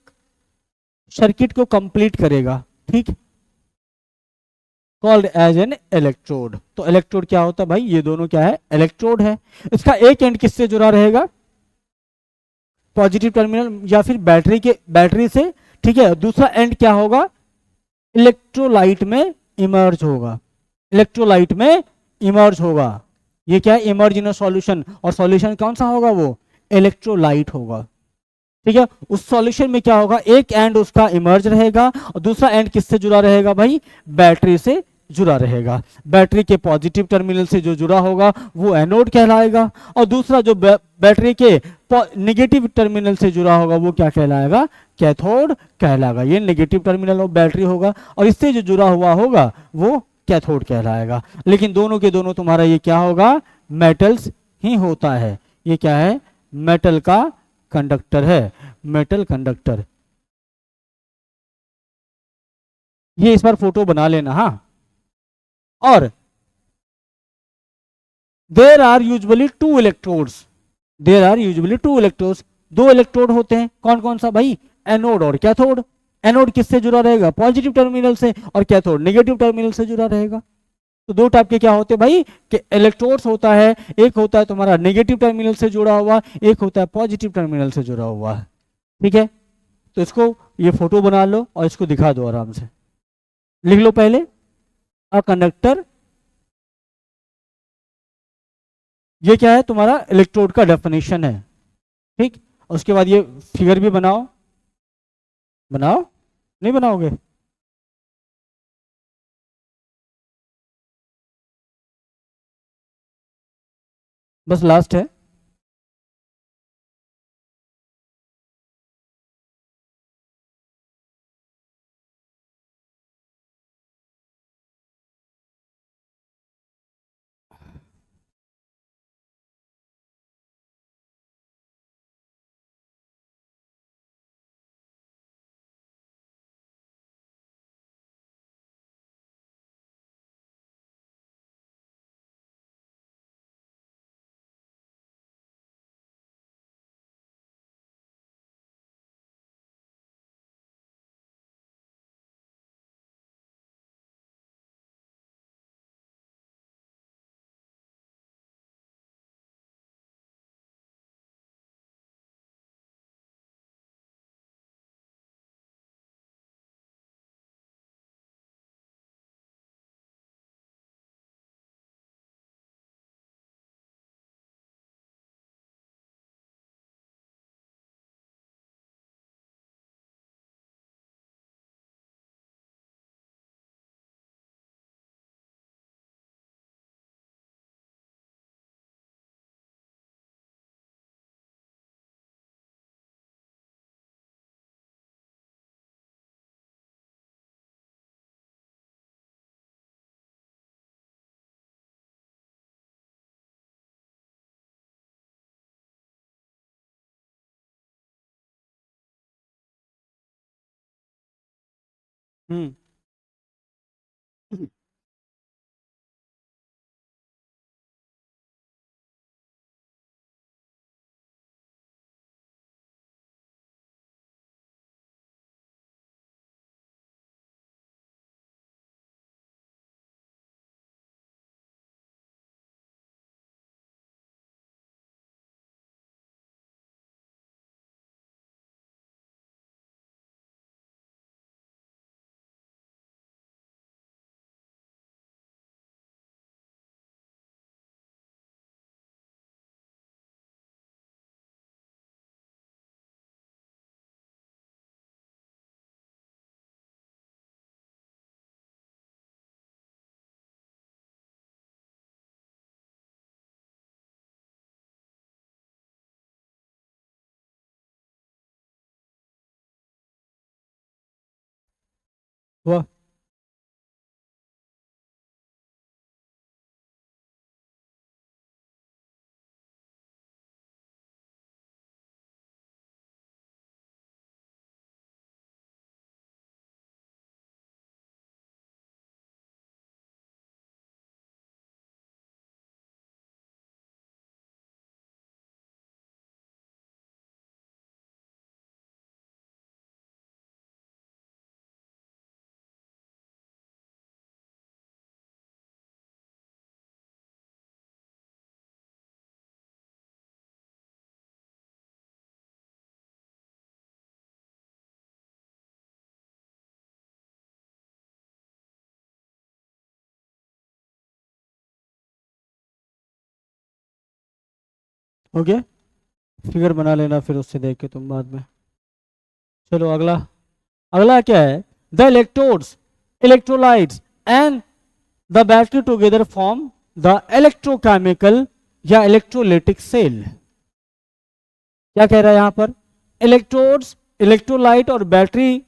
सर्किट को कंप्लीट करेगा, ठीक, कॉल्ड एज एन इलेक्ट्रोड। तो इलेक्ट्रोड क्या होता है भाई, ये दोनों क्या है, इलेक्ट्रोड है। इसका एक एंड किससे जुड़ा रहेगा, पॉजिटिव टर्मिनल या फिर बैटरी के, बैटरी से, ठीक है, दूसरा एंड क्या होगा, इलेक्ट्रोलाइट में इमर्ज होगा, इलेक्ट्रोलाइट में इमर्ज होगा। ये क्या है, इमर्ज इन सॉल्यूशन, और सॉल्यूशन कौन सा होगा, वो इलेक्ट्रोलाइट होगा। ठीक है, उस सॉल्यूशन में क्या होगा, एक एंड उसका इमर्ज रहेगा और दूसरा एंड किससे जुड़ा रहेगा भाई, बैटरी से जुड़ा रहेगा। बैटरी के पॉजिटिव टर्मिनल से जो जुड़ा होगा वो एनोड कहलाएगा, और दूसरा जो बैटरी के नेगेटिव टर्मिनल से जुड़ा होगा वो क्या कहलाएगा, कैथोड कहलाएगा। ये नेगेटिव टर्मिनल ऑफ बैटरी होगा और इससे जो जुड़ा हुआ होगा वो कैथोड कहलाएगा। लेकिन दोनों के दोनों तुम्हारा ये क्या होगा, मेटल्स ही होता है। ये क्या है, मेटल का कंडक्टर है, मेटल कंडक्टर। ये इस बार फोटो बना लेना, हाँ। और there are usually two electrodes, there are usually two electrodes, दो इलेक्ट्रोड होते हैं, कौन कौन सा भाई, एनोड और कैथोड। एनोड किससे जुड़ा रहेगा, पॉजिटिव टर्मिनल से, और कैथोड नेगेटिव टर्मिनल से जुड़ा रहेगा। तो दो टाइप के क्या होते हैं भाई, कि इलेक्ट्रोड्स होता है, एक होता है तुम्हारा नेगेटिव टर्मिनल से जुड़ा हुआ, एक होता है पॉजिटिव टर्मिनल से जुड़ा हुआ है। ठीक है, तो इसको ये फोटो बना लो और इसको दिखा दो आराम से, लिख लो पहले, अ कंडक्टर, ये क्या है तुम्हारा इलेक्ट्रोड का डेफिनेशन है। ठीक, उसके बाद ये फिगर भी बनाओ, बनाओ, नहीं बनाओगे, बस लास्ट है। हम्म। हुआ? हो गया? फिगर बना लेना फिर उससे देख के तुम बाद में। चलो अगला। अगला क्या है? The electrodes, electrolytes and the battery together form the electrochemical या इलेक्ट्रोलिटिक सेल। क्या कह रहा है यहां पर? इलेक्ट्रोड्स, इलेक्ट्रोलाइट और बैटरी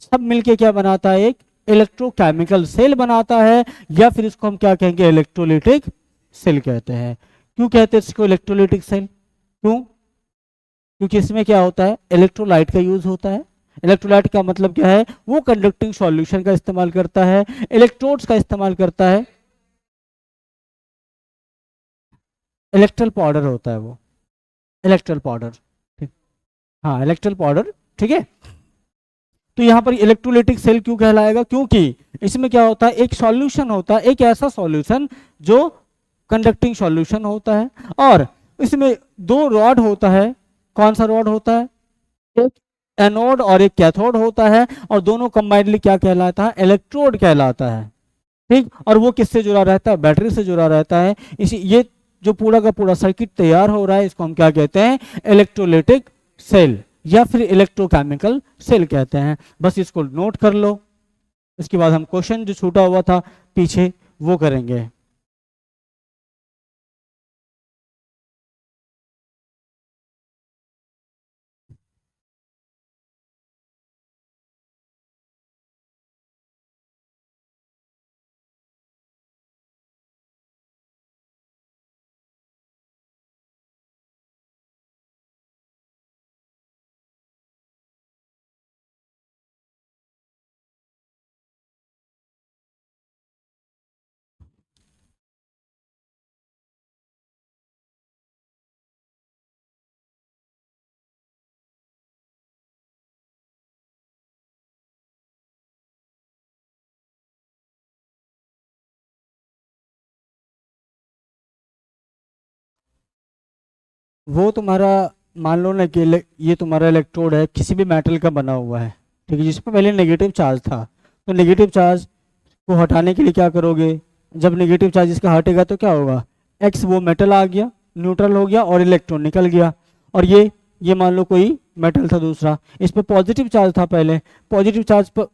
सब मिलके क्या बनाता है? एक इलेक्ट्रोकेमिकल सेल बनाता है, या फिर इसको हम क्या कहेंगे? इलेक्ट्रोलिटिक सेल कहते हैं। क्यों कहते हैं इसको इलेक्ट्रोलिटिक सेल? क्यों? क्योंकि इसमें क्या होता है? इलेक्ट्रोलाइट का यूज होता है। इलेक्ट्रोलाइट का मतलब क्या है? वो कंडक्टिंग सॉल्यूशन का इस्तेमाल करता है, इलेक्ट्रोड्स का इस्तेमाल करता है। इलेक्ट्रल पाउडर होता है वो, इलेक्ट्रल पाउडर। ठीक, हाँ इलेक्ट्रल पाउडर। ठीक है। तो यहाँ पर इलेक्ट्रोलिटिक सेल क्यों कहलाएगा? क्योंकि इसमें क्या होता है? एक सॉल्यूशन होता है, एक ऐसा सॉल्यूशन जो कंडक्टिंग सॉल्यूशन होता है, और इसमें दो रॉड होता है। कौन सा रॉड होता है? एक एनोड और एक कैथोड होता है, और दोनों कंबाइनली क्या कहलाता है? इलेक्ट्रोड कहलाता है। ठीक। और वो किससे जुड़ा रहता है? बैटरी से जुड़ा रहता है। इसी ये जो पूरा का पूरा सर्किट तैयार हो रहा है, इसको हम क्या कहते हैं? इलेक्ट्रोलिटिक सेल या फिर इलेक्ट्रोकेमिकल सेल कहते हैं। बस इसको नोट कर लो। इसके बाद हम क्वेश्चन जो छूटा हुआ था पीछे वो करेंगे। वो तुम्हारा, मान लो ना कि ये तुम्हारा इलेक्ट्रोड है, किसी भी मेटल का बना हुआ है। ठीक है, जिसमें पहले नेगेटिव चार्ज था। तो नेगेटिव चार्ज को हटाने के लिए क्या करोगे? जब नेगेटिव चार्ज इसका हटेगा तो क्या होगा? एक्स वो मेटल आ गया, न्यूट्रल हो गया और इलेक्ट्रॉन निकल गया। और ये मान लो कोई मेटल था दूसरा, इस पर पॉजिटिव चार्ज था पहले। पॉजिटिव चार्ज पर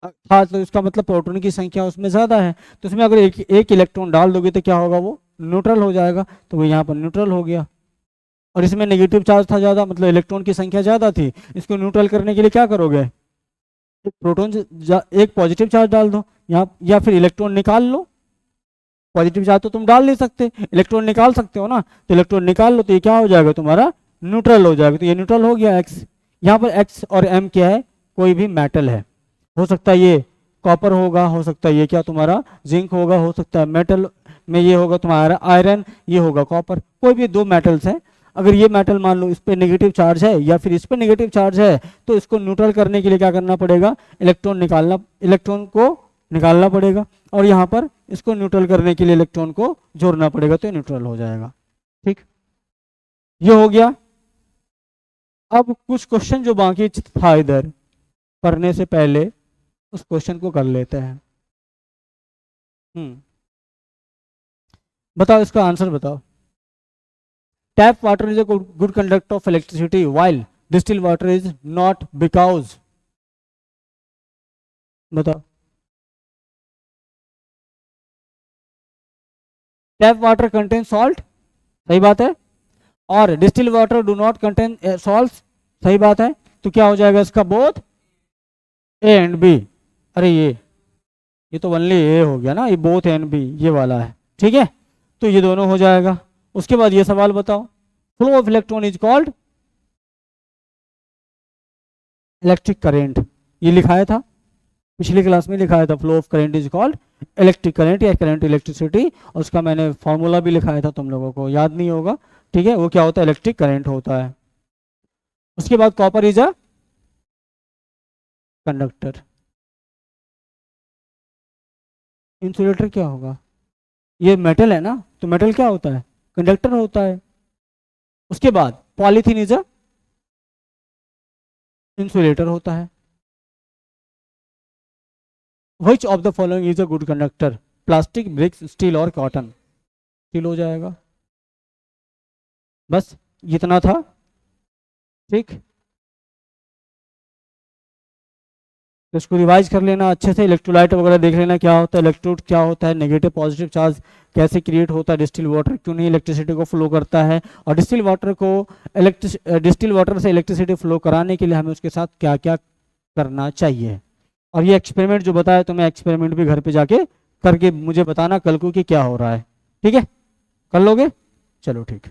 था तो इसका मतलब प्रोटॉन की संख्या उसमें ज़्यादा है, तो उसमें अगर एक इलेक्ट्रॉन डाल दोगे तो क्या होगा? वो न्यूट्रल हो जाएगा। तो वो यहाँ पर न्यूट्रल हो गया। और इसमें नेगेटिव चार्ज था ज़्यादा, मतलब इलेक्ट्रॉन की संख्या ज़्यादा थी। इसको न्यूट्रल करने के लिए क्या करोगे? एक प्रोटॉन एक पॉजिटिव चार्ज डाल दो यहाँ, या फिर इलेक्ट्रॉन निकाल लो। पॉजिटिव चार्ज तो तुम डाल नहीं सकते, इलेक्ट्रॉन निकाल सकते हो ना। तो इलेक्ट्रॉन निकाल लो तो ये क्या हो जाएगा? तुम्हारा न्यूट्रल हो जाएगा। तो ये न्यूट्रल हो गया एक्स। यहाँ पर एक्स और एम क्या है? कोई भी मेटल है। हो सकता है ये कॉपर होगा, हो सकता है ये क्या तुम्हारा जिंक होगा, हो सकता है मेटल में ये होगा तुम्हारा आयरन, ये होगा कॉपर। कोई भी दो मेटल्स हैं। अगर ये मेटल मान लो इस पे नेगेटिव चार्ज है या फिर इस पे नेगेटिव चार्ज है, तो इसको न्यूट्रल करने के लिए क्या करना पड़ेगा? इलेक्ट्रॉन को निकालना पड़ेगा। और यहाँ पर इसको न्यूट्रल करने के लिए इलेक्ट्रॉन को जोड़ना पड़ेगा, तो न्यूट्रल हो जाएगा। ठीक, ये हो गया। अब कुछ क्वेश्चन जो बाकी था इधर करने से पहले उस क्वेश्चन को कर लेते हैं। बताओ इसका आंसर बताओ। Tap water is a good conductor of electricity while distilled water is not, because। बताओ। टैप वाटर कंटेन सॉल्ट, सही बात है। और distil water do not contain salt, सही बात है। तो क्या हो जाएगा इसका? Both A and B. अरे ये तो ओनली ए हो गया ना, ये बोथ एन बी ये वाला है, ठीक है। तो ये दोनों हो जाएगा। उसके बाद ये सवाल बताओ, flow of electron is called electric current, ये लिखाया था पिछली क्लास में, लिखाया था flow of current is called electric current या करंट इलेक्ट्रिसिटी, और उसका मैंने फॉर्मूला भी लिखाया था, तुम लोगों को याद नहीं होगा, ठीक है। वो क्या होता है, इलेक्ट्रिक करंट होता है। उसके बाद copper is a conductor. Insulator क्या होगा, ये मेटल है ना, तो मेटल क्या होता है, कंडक्टर होता है। उसके बाद पॉलीथीन इज अ इंसुलेटर होता है। Which of the following is a good conductor, plastic, bricks, steel और कॉटन। स्टील हो जाएगा। बस इतना था, ठीक। तो इसको रिवाइज कर लेना अच्छे से, इलेक्ट्रोलाइट वगैरह देख लेना क्या होता है, इलेक्ट्रोड क्या होता है, नेगेटिव पॉजिटिव चार्ज कैसे क्रिएट होता है, डिस्टिल वाटर क्यों नहीं इलेक्ट्रिसिटी को फ्लो करता है, और डिस्टिल वाटर को डिस्टिल वाटर से इलेक्ट्रिसिटी फ्लो कराने के लिए हमें उसके साथ क्या क्या करना चाहिए। और ये एक्सपेरिमेंट जो बताया तुम्हें, एक्सपेरिमेंट भी घर पे जाके करके मुझे बताना कल को कि क्या हो रहा है, ठीक है। कर लोगे, चलो ठीक।